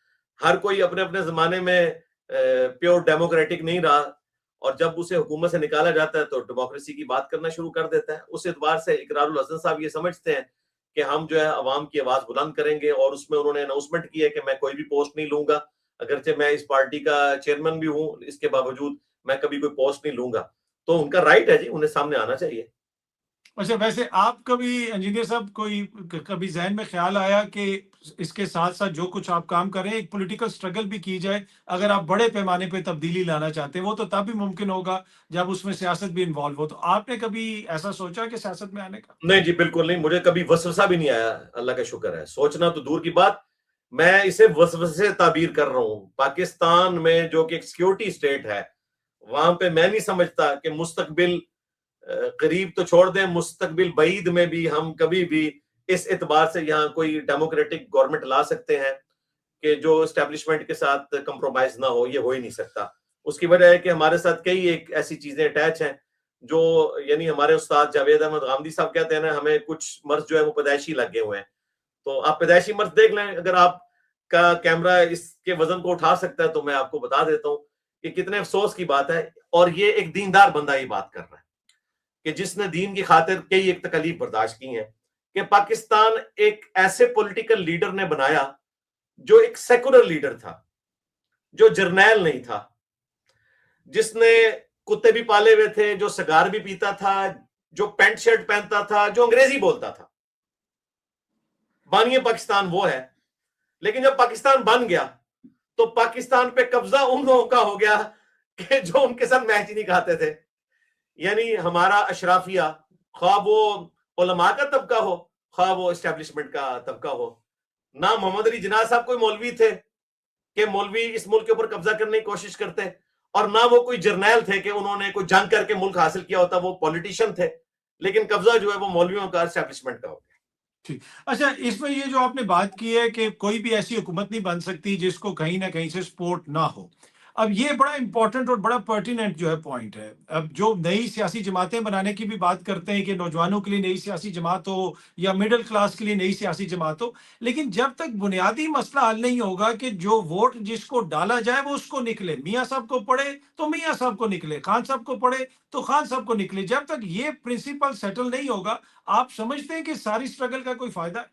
हर कोई अपने अपने जमाने में प्योर डेमोक्रेटिक नहीं रहा, और जब उसे हुकूमत से निकाला जाता है तो डेमोक्रेसी की बात करना शुरू कर देता है। उस एतबार से इकरारुल हसन साहब ये समझते हैं कि हम जो है अवाम की आवाज बुलंद करेंगे, और उसमें उन्होंने अनाउंसमेंट की है कि मैं कोई भी पोस्ट नहीं लूंगा, अगरचे मैं इस पार्टी का चेयरमैन भी हूं, इसके बावजूद मैं कभी कोई पोस्ट नहीं लूंगा। तो उनका राइट है जी, उन्हें सामने आना चाहिए। अच्छा, वैसे आप कभी इंजीनियर साहब कोई कभी जहन में ख्याल आया कि इसके साथ साथ जो कुछ आप काम कर रहे हैं एक पॉलिटिकल स्ट्रगल भी की जाए? अगर आप बड़े पैमाने पे तब्दीली लाना चाहते हैं वो तो तब भी मुमकिन होगा जब उसमें सियासत भी इन्वॉल्व हो। तो आपने कभी ऐसा सोचा कि सियासत में आने का? नहीं जी, बिल्कुल नहीं। मुझे कभी वसवसा भी नहीं आया, अल्लाह का शुक्र है। सोचना तो दूर की बात, मैं इसे वसवसे से ताबीर कर रहा हूं। पाकिस्तान में जो कि एक सिक्योरिटी स्टेट है, वहां पे मैं नहीं समझता कि मुस्तकबिल करीब तो छोड़ दें, मुस्तकबिल बईद में भी हम कभी भी इस एतबार से यहाँ कोई डेमोक्रेटिक गवर्नमेंट ला सकते हैं कि जो एस्टेब्लिशमेंट के साथ कंप्रोमाइज ना हो, ये हो ही नहीं सकता। उसकी वजह है कि हमारे साथ कई एक ऐसी चीजें अटैच हैं जो, यानी हमारे उस्ताद जावेद अहमद गामदी साहब कहते हैं ना, हमें कुछ मर्ज जो है वो पैदाइशी लगे हुए हैं। तो आप पैदाइशी मर्ज देख लें, अगर आपका कैमरा इसके वजन को उठा सकता है तो मैं आपको बता देता हूँ कि कितने अफसोस की बात है। और ये एक दीनदार बंदा ये बात कर रहा है कि जिसने दीन की खातिर कई एक तकलीफ बर्दाश्त की हैं, कि पाकिस्तान एक ऐसे पॉलिटिकल लीडर ने बनाया जो एक सेकुलर लीडर था, जो जर्नैल नहीं था, जिसने कुत्ते भी पाले हुए थे, जो सिगार भी पीता था, जो पैंट शर्ट पहनता था, जो अंग्रेजी बोलता था। बानिए पाकिस्तान वो है। लेकिन जब पाकिस्तान बन गया तो पाकिस्तान पे कब्जा उन लोगों का हो गया कि जो उनके साथ मैच ही नहीं खाते थे। यानी हमारा अशराफिया, ख्वाह वो उलमा का तबका हो, ख्वाह वो एस्टेब्लिशमेंट का तबका हो, ना मोहम्मद अली जिन्ना साहब कोई मौलवी थे कि मौलवी इस मुल्क के ऊपर कब्जा करने की कोशिश करते, और ना वो कोई जर्नैल थे कि उन्होंने कोई जंग करके मुल्क हासिल किया होता। वो पॉलिटिशियन थे, लेकिन कब्जा जो है वो मौलवियों का, एस्टेब्लिशमेंट का हो गया। ठीक। अच्छा, इसमें ये जो आपने बात की है कि कोई भी ऐसी हुकूमत नहीं बन सकती जिसको कहीं ना कहीं से सपोर्ट ना हो। अब ये बड़ा इंपॉर्टेंट और बड़ा पर्टिनेंट जो है पॉइंट है। अब जो नई सियासी जमातें बनाने की भी बात करते हैं कि नौजवानों के लिए नई सियासी जमात हो या मिडिल क्लास के लिए नई सियासी जमात हो, लेकिन जब तक बुनियादी मसला हल नहीं होगा कि जो वोट जिसको डाला जाए वो उसको निकले, मियाँ साहब को पड़े तो मियाँ साहब को निकले, खान साहब को पड़े तो खान साहब को निकले, जब तक ये प्रिंसिपल सेटल नहीं होगा, आप समझते हैं कि सारी स्ट्रगल का कोई फायदा है?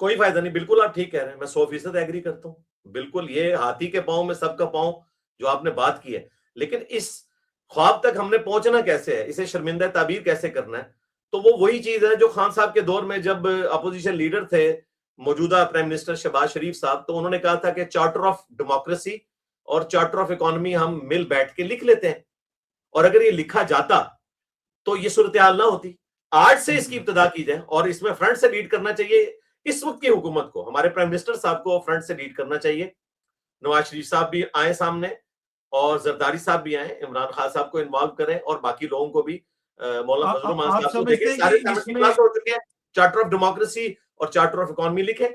कोई फायदा नहीं। बिल्कुल आप ठीक कह रहे हैं, मैं 100% एग्री करता हूँ। बिल्कुल, ये हाथी के पांव में सबका पांव जो आपने बात की है। लेकिन इस ख्वाब तक हमने पहुंचना कैसे है, इसे शर्मिंदा ताबीर कैसे करना है, तो वो वही चीज है जो खान साहब के दौर में जब अपोजिशन लीडर थे, मौजूदा प्राइम मिनिस्टर शहबाज शरीफ साहब, तो उन्होंने कहा था कि चार्टर ऑफ डेमोक्रेसी और चार्टर ऑफ इकोनॉमी हम मिल बैठ के लिख लेते हैं। और अगर ये लिखा जाता तो ये सूरत हाल ना होती। आज से इसकी इब्तिदा की जाए और इसमें फ्रंट से लीड करना चाहिए। इस वक्त की हुकूमत को, हमारे प्राइम मिनिस्टर साहब को फ्रंट से लीड करना चाहिए। नवाज शरीफ साहब भी आए सामने और जरदारी साहब भी आए, इमरान खान साहब को इन्वॉल्व करें और बाकी लोगों को भी, मौलाना फजल रहमान आप साहब को समझते देखें। हैं सारे कि 70 इसमें प्लस हो चुके हैं, चार्टर ऑफ डेमोक्रेसी और चार्टर ऑफ इकोनॉमी लिखे।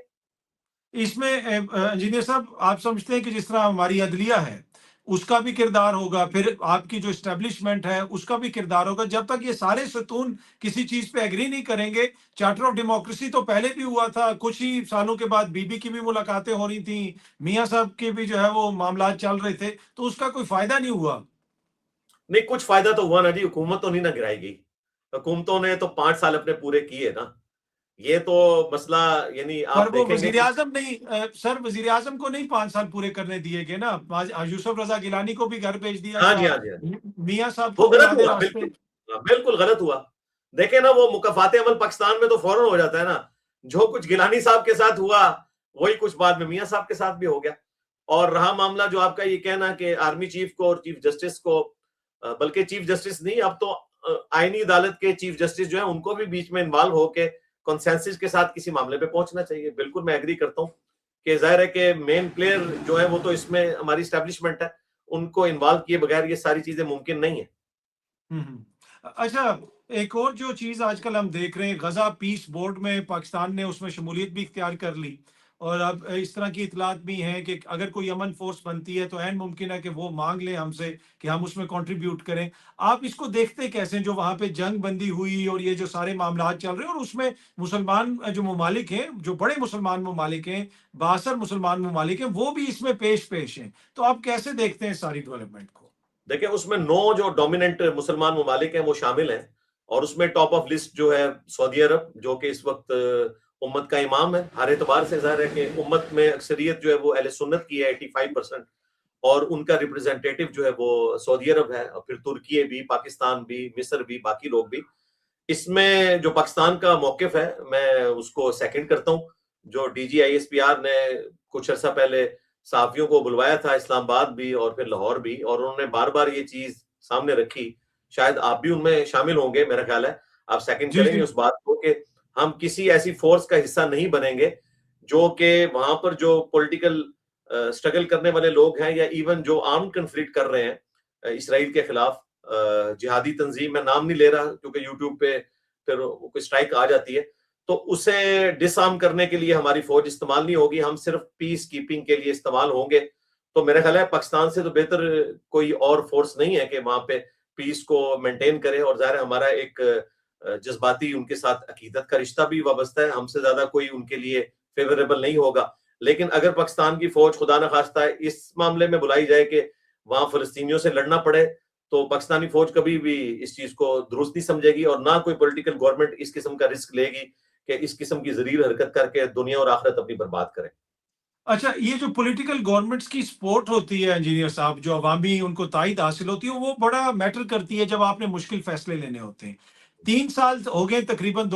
इसमें इंजीनियर साहब, आप समझते हैं कि जिस तरह हमारी अदलिया है उसका भी किरदार होगा, फिर आपकी जो एस्टेब्लिशमेंट है उसका भी किरदार होगा, जब तक ये सारे सतून किसी चीज पे एग्री नहीं करेंगे। चार्टर ऑफ डेमोक्रेसी तो पहले भी हुआ था, कुछ ही सालों के बाद बीबी की भी मुलाकातें हो रही थी, मियाँ साहब के भी जो है वो मामला चल रहे थे, तो उसका कोई फायदा नहीं हुआ। नहीं, कुछ फायदा तो हुआ ना जी, हुकूमत तो नहीं ना गिराई गई। हुकूमतों ने तो 5 साल अपने पूरे किए ना। ये तो मसला, यानी पर आप वो देखेंगे वजीर कि आजम नहीं, सर वजीर आजम को नहीं 5 साल पूरे करने दिए गए ना, यूसुफ रजा गिलानी को भी घर भेज दिया हाँ जी, गया, हाँ जी, हाँ जी। मियाँ साहब वो को भी गलत आधे हुआ, रास्ते। बिल्कुल। हाँ, बिल्कुल गलत हुआ। देखे ना, वो मुकफाते अमल पाकिस्तान में तो फौरन हो जाता है ना। जो कुछ गिलानी साहब के साथ हुआ वही कुछ बाद में मियाँ साहब के साथ भी हो गया। और रहा मामला जो आपका ये कहना कि आर्मी चीफ को और चीफ जस्टिस को, बल्कि चीफ जस्टिस नहीं, अब तो आईनी अदालत के चीफ जस्टिस जो है उनको भी बीच में इन्वॉल्व होके कंसेंसस के साथ किसी मामले पे पहुंचना चाहिए। बिल्कुल मैं एग्री करता हूँ कि जाहिर है कि मेन प्लेयर जो है वो तो इसमें हमारी एस्टेब्लिशमेंट है, उनको इन्वॉल्व किए बगैर ये सारी चीजें मुमकिन नहीं है। अच्छा, एक और जो चीज आजकल हम देख रहे हैं, गजा पीस बोर्ड में पाकिस्तान ने उसमें शमूलियत भी इख्तियार कर ली, और अब इस तरह की इतलात भी हैं कि अगर कोई अमन फोर्स बनती है तो ऐन मुमकिन है कि वो मांग ले हमसे कि हम उसमें कंट्रीब्यूट करें। आप इसको देखते कैसे, जो वहां पे जंग बंदी हुई और ये जो सारे मामला चल रहे हैं, और उसमें मुसलमान जो ममालिक हैं, जो बड़े मुसलमान ममालिक हैं, 62 मुसलमान ममालिक हैं, वो भी इसमें पेश पेश हैं, तो आप कैसे देखते हैं सारी डेवलपमेंट को? देखिए, उसमें 9 जो डोमिनेंट मुसलमान ममालिक हैं वो शामिल हैं, और उसमें टॉप ऑफ लिस्ट जो है सऊदी अरब, जो कि इस वक्त उम्मत का इमाम है। हर एतबार से जाहिर है कि उम्मत में अक्सरियत जो है वो अहले सुन्नत की है 85%, और उनका रिप्रेजेंटेटिव जो है वो सऊदी अरब है, और फिर तुर्की भी, पाकिस्तान भी, मिस्र भी, बाकी लोग भी। इसमें जो पाकिस्तान का मौकिफ है मैं उसको सेकंड करता हूँ। जो DGISPR ने कुछ अर्सा पहले सहाफियों को बुलवाया था, इस्लामाबाद भी और फिर लाहौर भी, और उन्होंने बार बार ये चीज सामने रखी। शायद आप भी उनमें शामिल होंगे, मेरा ख्याल है आप सेकंड जी करेंगे जी। उस बात को कि हम किसी ऐसी फोर्स का हिस्सा नहीं बनेंगे जो कि वहां पर जो पॉलिटिकल स्ट्रगल करने वाले लोग हैं या इवन जो आर्म कन्फ्लिक्ट कर रहे हैं, इसराइल के खिलाफ जिहादी तंजीम, मैं नाम नहीं ले रहा क्योंकि यूट्यूब पे फिर कोई स्ट्राइक आ जाती है, तो उसे डिसआर्म करने के लिए हमारी फौज इस्तेमाल नहीं होगी, हम सिर्फ पीस कीपिंग के लिए इस्तेमाल होंगे। तो मेरा ख्याल है पाकिस्तान से तो बेहतर कोई और फोर्स नहीं है कि वहां पे पीस को मेंटेन करे। और ज़ाहिर है हमारा एक जज्बाती उनके साथ अकीदत का रिश्ता भी वाबस्ता है, हमसे ज्यादा कोई उनके लिए फेवरेबल नहीं होगा। लेकिन अगर पाकिस्तान की फौज खुदा न खास्ता इस मामले में बुलाई जाए कि वहां फलस्तीनियों से लड़ना पड़े, तो पाकिस्तानी फौज कभी भी इस चीज को दुरुस्त नहीं समझेगी और ना कोई पॉलिटिकल गवर्नमेंट इस किस्म का रिस्क लेगी कि इस किस्म की जरीर हरकत करके दुनिया और आखिरत अपनी बर्बाद करें। अच्छा, ये जो पॉलिटिकल गवर्नमेंट्स की सपोर्ट होती है इंजीनियर साहब, जो अवामी उनको तायद हासिल होती है, वो बड़ा मैटर करती है जब आपने मुश्किल फैसले लेने होते हैं। 3 साल हो गए तकरीबन,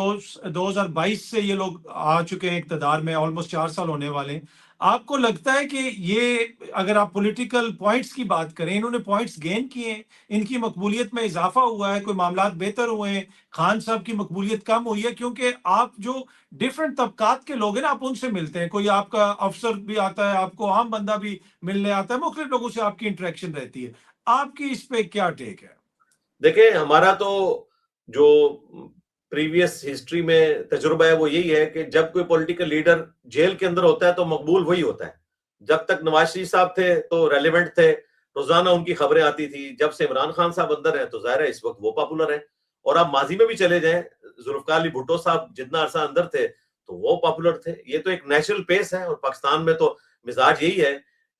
2022 से ये लोग आ चुके हैं इक़्तिदार में, ऑलमोस्ट 4 साल होने वाले हैं। आपको लगता है कि ये, अगर आप पॉलिटिकल पॉइंट्स की बात करें, इन्होंने पॉइंट्स गेन किए हैं, इनकी मकबूलियत में इजाफा हुआ है, कोई मामलात बेहतर हुए हैं, खान साहब की मकबूलियत कम हुई है? क्योंकि आप जो डिफरेंट तबकात के लोग हैं ना, आप उनसे मिलते हैं, कोई आपका अफसर भी आता है, आपको आम बंदा भी मिलने आता है, मुख्तलिफ लोगों से आपकी इंटरेक्शन रहती है। आपकी इस पे क्या टेक है? देखिए, हमारा तो जो प्रीवियस हिस्ट्री में तजुर्बा है वो यही है कि जब कोई पॉलिटिकल लीडर जेल के अंदर होता है तो मकबूल वही होता है। जब तक नवाज शरीफ साहब थे तो रेलिवेंट थे, रोजाना उनकी खबरें आती थी। जब से इमरान खान साहब अंदर हैं तो जाहिर है इस वक्त वो पॉपुलर है। और आप माजी में भी चले जाएं, जुल्फकार अली भुट्टो साहब जितना अरसा अंदर थे तो वो पॉपुलर थे। ये तो एक नेचुरल पेस है। और पाकिस्तान में तो मिजाज यही है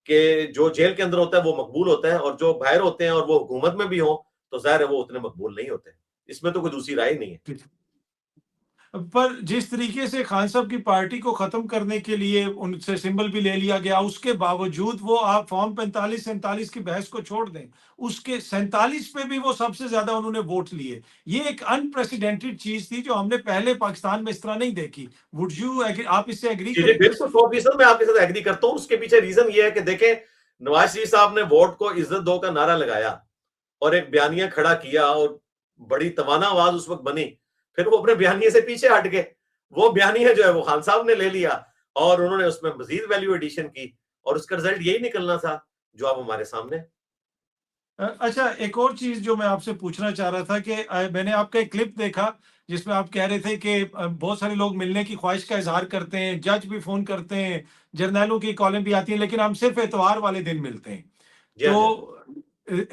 कि जो जेल के अंदर होता है वो मकबूल होता है, और जो बाहर होते हैं और वो हुकूमत में भी हो तो जाहिर है वो उतने मकबूल नहीं होते। इसमें तो कोई दूसरी राय नहीं है। पर जिस तरीके से खान साहब की पार्टी को खत्म करने के लिए उनसे सिंबल भी ले लिया गया, उसके बावजूद वो, आप फॉर्म 45-47 की बहस को छोड़ दें, उसके 47 पे भी वो सबसे ज्यादा उन्होंने वोट लिए। ये एक अनप्रेसिडेंटेड चीज थी जो हमने पहले पाकिस्तान में इस तरह नहीं देखी। Would you agree? आप इससे एग्री जी जी, करेंगे? बिल्कुल 100% मैं आपके साथ एग्री करता हूँ। उसके पीछे रीजन ये है कि देखें, नवाज शरीफ साहब ने वोट को इज्जत दो का नारा लगाया और एक बयानिया खड़ा किया और बड़ी तवाना आवाज उस वक्त बनी। फिर वो अपने बयानिए से पीछे हट गए। वो बयानिया जो है वो खान साहब ने ले लिया और उन्होंने उसमें मजीद वैल्यू एडिशन की, और उसका रिजल्ट यही निकलना था जो अब हमारे सामने। अच्छा, एक और चीज जो मैं आपसे पूछना चाह रहा था कि मैंने आपका एक क्लिप देखा जिसमें आप कह रहे थे कि बहुत सारे लोग मिलने की ख्वाहिश का इजहार करते हैं, जज भी फोन करते हैं, जर्नैलों की कॉलें भी आती हैं, लेकिन हम सिर्फ इतवार वाले दिन मिलते हैं। जी हाँ, जी हाँ। तो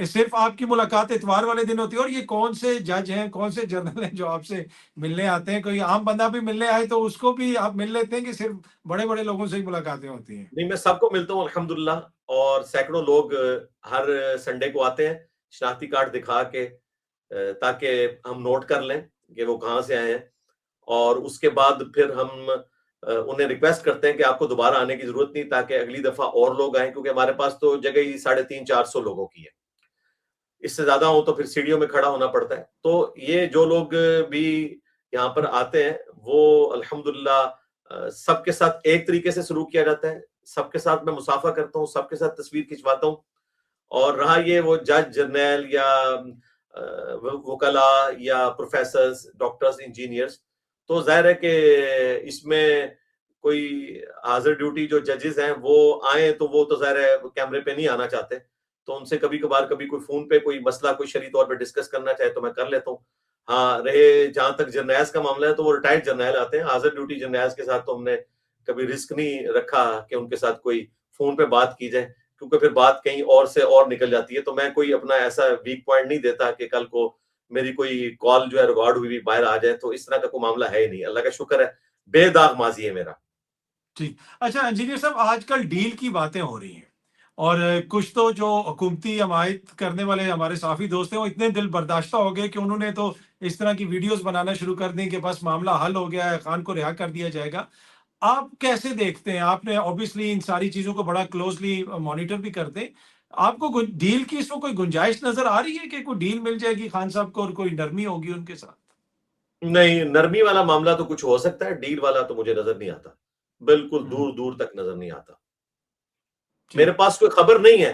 सिर्फ आपकी मुलाकात इतवार वाले दिन होती है? और ये कौन से जज हैं, कौन से जर्नल हैं जो आपसे मिलने आते हैं? कोई आम बंदा भी मिलने आए तो उसको भी आप मिल लेते हैं कि सिर्फ बड़े बड़े लोगों से ही मुलाकातें होती हैं? नहीं, मैं सबको मिलता हूँ अल्हम्दुलिल्लाह। और सैकड़ों लोग हर संडे को आते हैं शनाख्ती कार्ड दिखा के, ताकि हम नोट कर लें कि वो कहाँ से आए हैं। और उसके बाद फिर हम उन्हें रिक्वेस्ट करते हैं कि आपको दोबारा आने की जरूरत नहीं, ताकि अगली दफा और लोग आए, क्योंकि हमारे पास तो जगह ही 350-400 लोगों की है। इससे ज्यादा हो तो फिर सीढ़ियों में खड़ा होना पड़ता है। तो ये जो लोग भी यहाँ पर आते हैं वो अल्हम्दुलिल्लाह सबके साथ एक तरीके से सलूक किया जाता है। सबके साथ मैं मुसाफा करता हूँ, सबके साथ तस्वीर खिंचवाता हूँ। और रहा ये वो जज, जर्नैल या वकला या प्रोफेसर, डॉक्टर्स, इंजीनियर्स, तो जाहिर है कि इसमें कोई हाजिर ड्यूटी जो जजेस हैं वो आए तो वो तो जाहिर है कैमरे पे नहीं आना चाहते। तो उनसे कभी कभार कभी कोई फोन पे कोई मसला कोई शरई तौर पे डिस्कस करना चाहे तो मैं कर लेता हूँ। हाँ, रहे जहां तक जर्नैल्स का मामला है तो वो रिटायर्ड जर्नैल आते हैं। हाजिर ड्यूटी जर्नैल्स के साथ तो हमने कभी रिस्क नहीं रखा कि उनके साथ कोई फोन पे बात की जाए, क्योंकि फिर बात कहीं और से और निकल जाती है। तो मैं कोई अपना ऐसा वीक पॉइंट नहीं देता कि कल को मेरी कोई कॉल जो है रिकॉर्ड हुई भी बाहर आ जाए। तो इस तरह का कोई मामला है ही नहीं, अल्लाह का शुक्र है, बेदाग माजी है मेरा। ठीक। अच्छा इंजीनियर साहब, आजकल डील की बातें हो रही हैं, और कुछ तो जो हुकूमती हमायत करने वाले हमारे साफी दोस्त हैं वो इतने दिल बर्दाश्ता हो गए कि उन्होंने तो इस तरह की वीडियोस बनाना शुरू कर दी कि बस मामला हल हो गया है, खान को रिहा कर दिया जाएगा। आप कैसे देखते हैं? आपने ऑब्वियसली इन सारी चीजों को बड़ा क्लोजली मॉनिटर भी करते हैं। आपको डील की इसमें कोई गुंजाइश नजर आ रही है कि कोई डील मिल जाएगी खान साहब को और कोई नरमी होगी उनके साथ? नहीं, नरमी वाला मामला तो कुछ हो सकता है, डील वाला तो मुझे नजर नहीं आता। बिल्कुल हम्म, दूर दूर तक नजर नहीं आता। मेरे ठीक। पास कोई खबर नहीं है,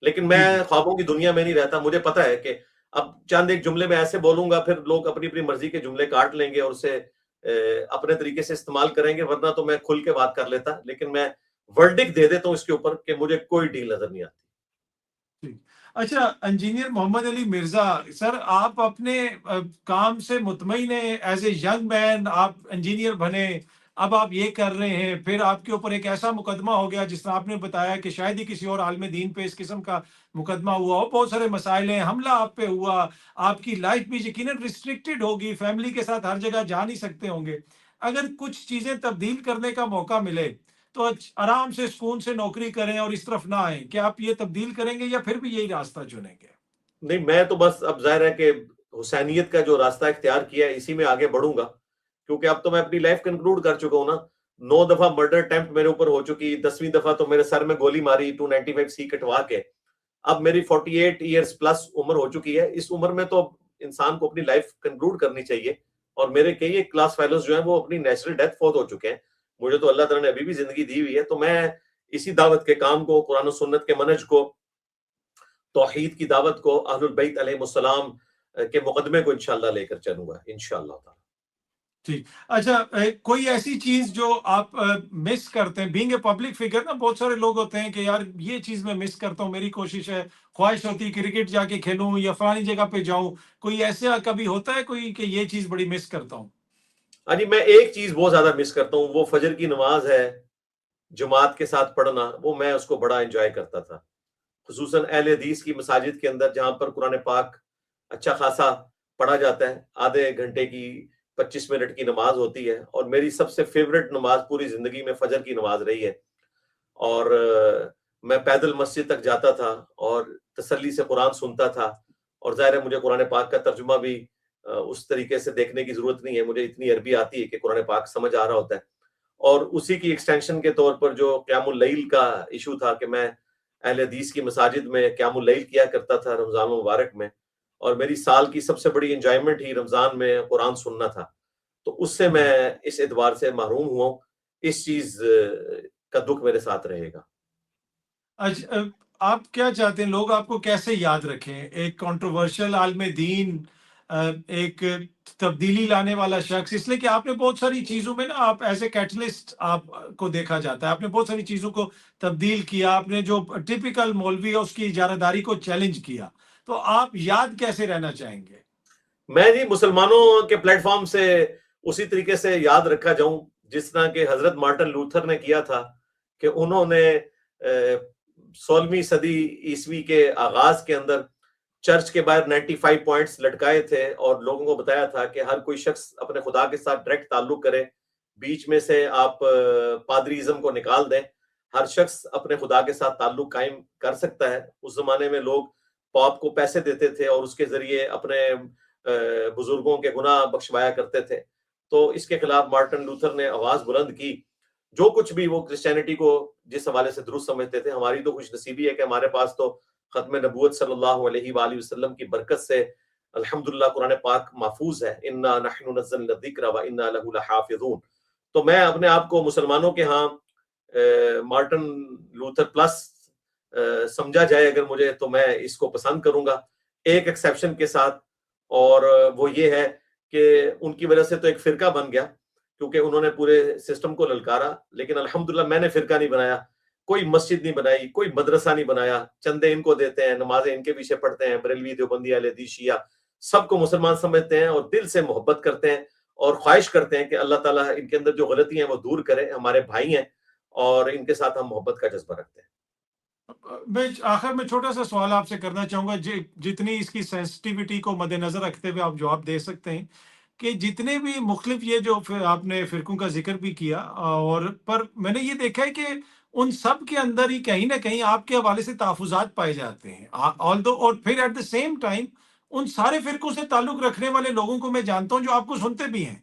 लेकिन जी जी। मैं ख्वाबों की दुनिया में नहीं रहता। मुझे पता है कि अब चंद एक जुमले में ऐसे बोलूंगा, फिर लोग अपनी अपनी मर्जी के जुमले काट लेंगे और उसे अपने तरीके से इस्तेमाल करेंगे। वरना तो मैं खुल के बात कर लेता, लेकिन मैं वर्डिक्ट दे देता हूँ इसके ऊपर कि मुझे कोई डील नजर नहीं आती। ठीक। अच्छा, इंजीनियर मोहम्मद अली मिर्जा सर, आप अपने काम से मुतमईन है? एज ए यंग मैन आप इंजीनियर बने, अब आप ये कर रहे हैं, फिर आपके ऊपर एक ऐसा मुकदमा हो गया जिस तरह आपने बताया कि शायद ही किसी और आलम दीन पे इस किस्म का मुकदमा हुआ हो, बहुत सारे मसाइल हैं, हमला आप पे हुआ, आपकी लाइफ भी यकीनन रिस्ट्रिक्टेड होगी, फैमिली के साथ हर जगह जा नहीं सकते होंगे। अगर कुछ चीजें तब्दील करने का मौका मिले तो आराम से सुकून से नौकरी करें और इस तरफ ना आए, क्या आप ये तब्दील करेंगे या फिर भी यही रास्ता चुनेंगे? नहीं, मैं तो बस अब जाहिर है कि हुसैनियत का जो रास्ता इख्तियार किया है इसी में आगे बढ़ूंगा, क्योंकि अब तो मैं अपनी लाइफ कंक्लूड कर चुका हूं ना। 9 दफा मर्डर अटेम्प्ट मेरे ऊपर हो चुकी, 10वीं दफा तो मेरे सर में गोली मारी 295C कटवा के। अब मेरी 48 ईयर्स प्लस उम्र हो चुकी है। इस उम्र में तो इंसान को अपनी लाइफ कंक्लूड करनी चाहिए। और मेरे कई एक क्लास फेलोज जो हैं वो अपनी नेचुरल डेथ फौत हो चुके हैं। मुझे तो अल्लाह ताला ने अभी भी जिंदगी दी हुई है, तो मैं इसी दावत के काम को, कुरान और सुन्नत के मनहज को, तौहीद की दावत को, अहलुल बैत अलैहिमुस्सलाम के मुकदमे को इंशाअल्लाह लेकर चलूंगा इंशाअल्लाह ताला। ठीक। अच्छा, कोई ऐसी चीज जो आप मिस करते हैं बीइंग ए पब्लिक फिगर ना, बहुत सारे लोग होते हैं कि यार ये चीज मैं मिस करता हूँ, मेरी कोशिश है, ख्वाहिश होती है क्रिकेट जाके खेलूं या फलानी जगह पे जाऊं, कोई ऐसा कभी होता है कोई कि ये चीज बड़ी मिस करता हूँ? हाँ जी, मैं एक चीज बहुत ज्यादा मिस करता हूँ, वो फजर की नमाज है, जमात के साथ पढ़ना, वो मैं उसको बड़ा एंजॉय करता था। खुसूसन अहले हदीस की मसाजिद के अंदर जहां पर कुरान पाक अच्छा खासा पढ़ा जाता है, आधे घंटे की 25 मिनट की नमाज होती है, और मेरी सबसे फेवरेट नमाज पूरी जिंदगी में फजर की नमाज रही है। और मैं पैदल मस्जिद तक जाता था और तसल्ली से कुरान सुनता था। और जाहिर है मुझे कुरान पाक का तर्जुमा भी उस तरीके से देखने की जरूरत नहीं है, मुझे इतनी अरबी आती है कि कुरान पाक समझ आ रहा होता है। और उसी की एक्सटेंशन के तौर पर जो क़यामुल लैल का इशू था कि मैं अहले हदीस की मसाजिद में क़यामुल लैल किया करता था रमज़ान मुबारक में, और मेरी साल की सबसे बड़ी एंजॉयमेंट ही रमज़ान में कुरान सुनना था। तो उससे मैं इस एतबार से महरूम हुआ हूँ। इस चीज़ का दुःख मेरे साथ रहेगा। अच्छा, आप क्या चाहते हैं लोग आपको कैसे याद रखें? एक कंट्रोवर्शियल आलम दीन, एक तब्दीली लाने वाला शख्स, इसलिए कि आपने बहुत सारी चीज़ों में ना, आप एज़ ए कैटलिस्ट आपको देखा जाता है। आपने बहुत सारी चीज़ों को तब्दील किया, आपने जो टिपिकल मौलवी है उसकी इजारादारी को चैलेंज किया। तो आप याद कैसे रहना चाहेंगे? मैं जी मुसलमानों के प्लेटफॉर्म से उसी तरीके से याद रखा जाऊं जिस तरह के हजरत मार्टिन लूथर ने किया था, कि उन्होंने 16वीं सदी ईसवी के आगाज के अंदर चर्च के बाहर 95 पॉइंट्स लटकाए थे और लोगों को बताया था कि हर कोई शख्स अपने खुदा के साथ डायरेक्ट ताल्लुक करे, बीच में से आप पादरीज़म को निकाल दें, हर शख्स अपने खुदा के साथ ताल्लुक कायम कर सकता है। उस जमाने में लोग पॉप को पैसे देते थे और उसके जरिए अपने बुजुर्गों के गुनाह बख्शवाया करते थे। तो इसके खिलाफ मार्टिन लूथर ने आवाज बुलंद की। जो कुछ भी वो क्रिश्चियनिटी को जिस हवाले से दुरुस्त समझते थे, हमारी तो खुशनसीबी है कि हमारे पास तो खत्म नबूवत सल्लल्लाहु अलैहि वसल्लम की बरकत से अल्हम्दुलिल्लाह कुरान पाक महफूज है। इन्ना नहनु नज़्ज़लना ज़िक्र व इन्ना लहू लहाफ़िज़ून। तो मैं अपने आप को मुसलमानों के यहाँ मार्टिन लूथर प्लस समझा जाए अगर मुझे, तो मैं इसको पसंद करूंगा, एक एक्सेप्शन के साथ। और वो ये है कि उनकी वजह से तो एक फिरका बन गया, क्योंकि उन्होंने पूरे सिस्टम को ललकारा, लेकिन अल्हम्दुलिल्लाह मैंने फिरका नहीं बनाया, कोई मस्जिद नहीं बनाई, कोई मदरसा नहीं बनाया। चंदे इनको देते हैं, नमाजें इनके पीछे पढ़ते हैं, बरेलवी, देवबंदी, अहले हदीस, शिया सबको मुसलमान समझते हैं और दिल से मोहब्बत करते हैं और ख्वाहिश करते हैं कि अल्लाह ताला इनके अंदर जो गलतियां हैं वो दूर करे। हमारे भाई हैं और इनके साथ हम मोहब्बत का जज्बा रखते हैं। मैं आखिर में छोटा सा सवाल आपसे करना चाहूंगा, जितनी इसकी सेंसिटिविटी को मद्देनजर रखते हुए आप जवाब दे सकते हैं, कि जितने भी मुख्तलिफ ये जो फिर आपने फिरकों का जिक्र भी किया, और पर मैंने ये देखा है कि उन सब के अंदर ही कहीं ना कहीं आपके हवाले से तहफुजात पाए जाते हैं, ऑल दो, और फिर एट द सेम टाइम उन सारे फिरकों से ताल्लुक रखने वाले लोगों को मैं जानता हूं जो आपको सुनते भी हैं, जी हाँ,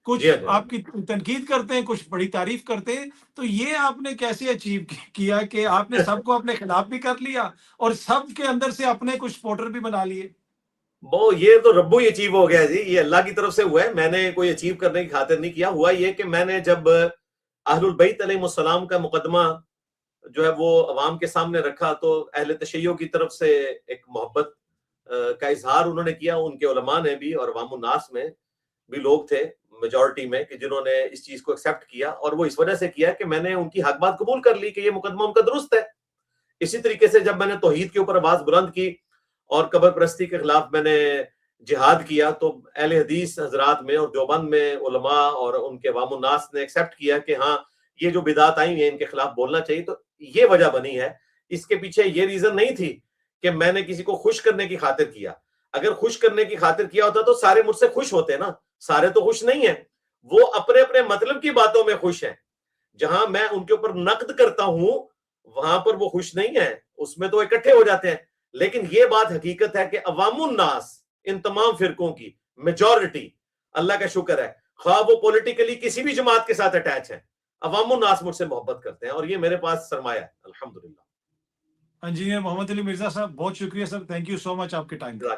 कुछ जी हाँ। आपकी तनकीद करते हैं, कुछ बड़ी तारीफ करते हैं। तो ये आपने कैसे अचीव किया कि आपने सबको अपने खिलाफ भी कर लिया और सब के अंदर से अपने कुछ सपोर्टर भी बना लिए? वो ये तो रब्बो ही अचीव हो गया जी, ये अल्लाह की तरफ से हुआ है। मैंने कोई अचीव करने की खातिर नहीं किया। हुआ ये कि मैंने जब अहलुल बैत अलैहिमुस्सलाम का मुकदमा जो है वो अवाम के सामने रखा, तो अहले तशय्युअ की तरफ से एक मोहब्बत का इजहार उन्होंने किया, उनके उलमा ने भी और अवामुन नास में भी लोग थे मेजॉरिटी में कि जिन्होंने इस चीज को एक्सेप्ट किया। और वो इस वजह से किया कि मैंने उनकी हक बात कबूल कर ली कि ये मुकदमा उनका दुरुस्त है। इसी तरीके से जब मैंने तौहीद के ऊपर आवाज बुलंद की और कब्र परस्ती के खिलाफ मैंने जिहाद किया, तो अहले हदीस हजरात में और देवबंद में उलमा और उनके वामुन्नास ने एक्सेप्ट किया कि हाँ, ये जो बिदात आई है इनके खिलाफ बोलना चाहिए। तो ये वजह बनी है। इसके पीछे ये रीजन नहीं थी कि मैंने किसी को खुश करने की खातिर किया। अगर खुश करने की खातिर किया होता तो सारे मुझसे खुश होते ना। सारे तो खुश नहीं है, वो अपने अपने मतलब की बातों में खुश हैं। जहां मैं उनके ऊपर नक्द करता हूं वहां पर वो खुश नहीं है, उसमें तो इकट्ठे हो जाते हैं। लेकिन ये बात हकीकत है कि अवामुन्नास, इन तमाम फिरकों की मेजॉरिटी, अल्लाह का शुक्र है, ख्वाह वो पॉलिटिकली किसी भी जमात के साथ अटैच है, अवामुन्नास मुझसे मोहब्बत करते हैं और ये मेरे पास सरमाया है अल्हम्दुलिल्लाह। इंजीनियर मोहम्मद अली मिर्जा साहब, बहुत शुक्रिया sir, thank you so much आपके टाइम का।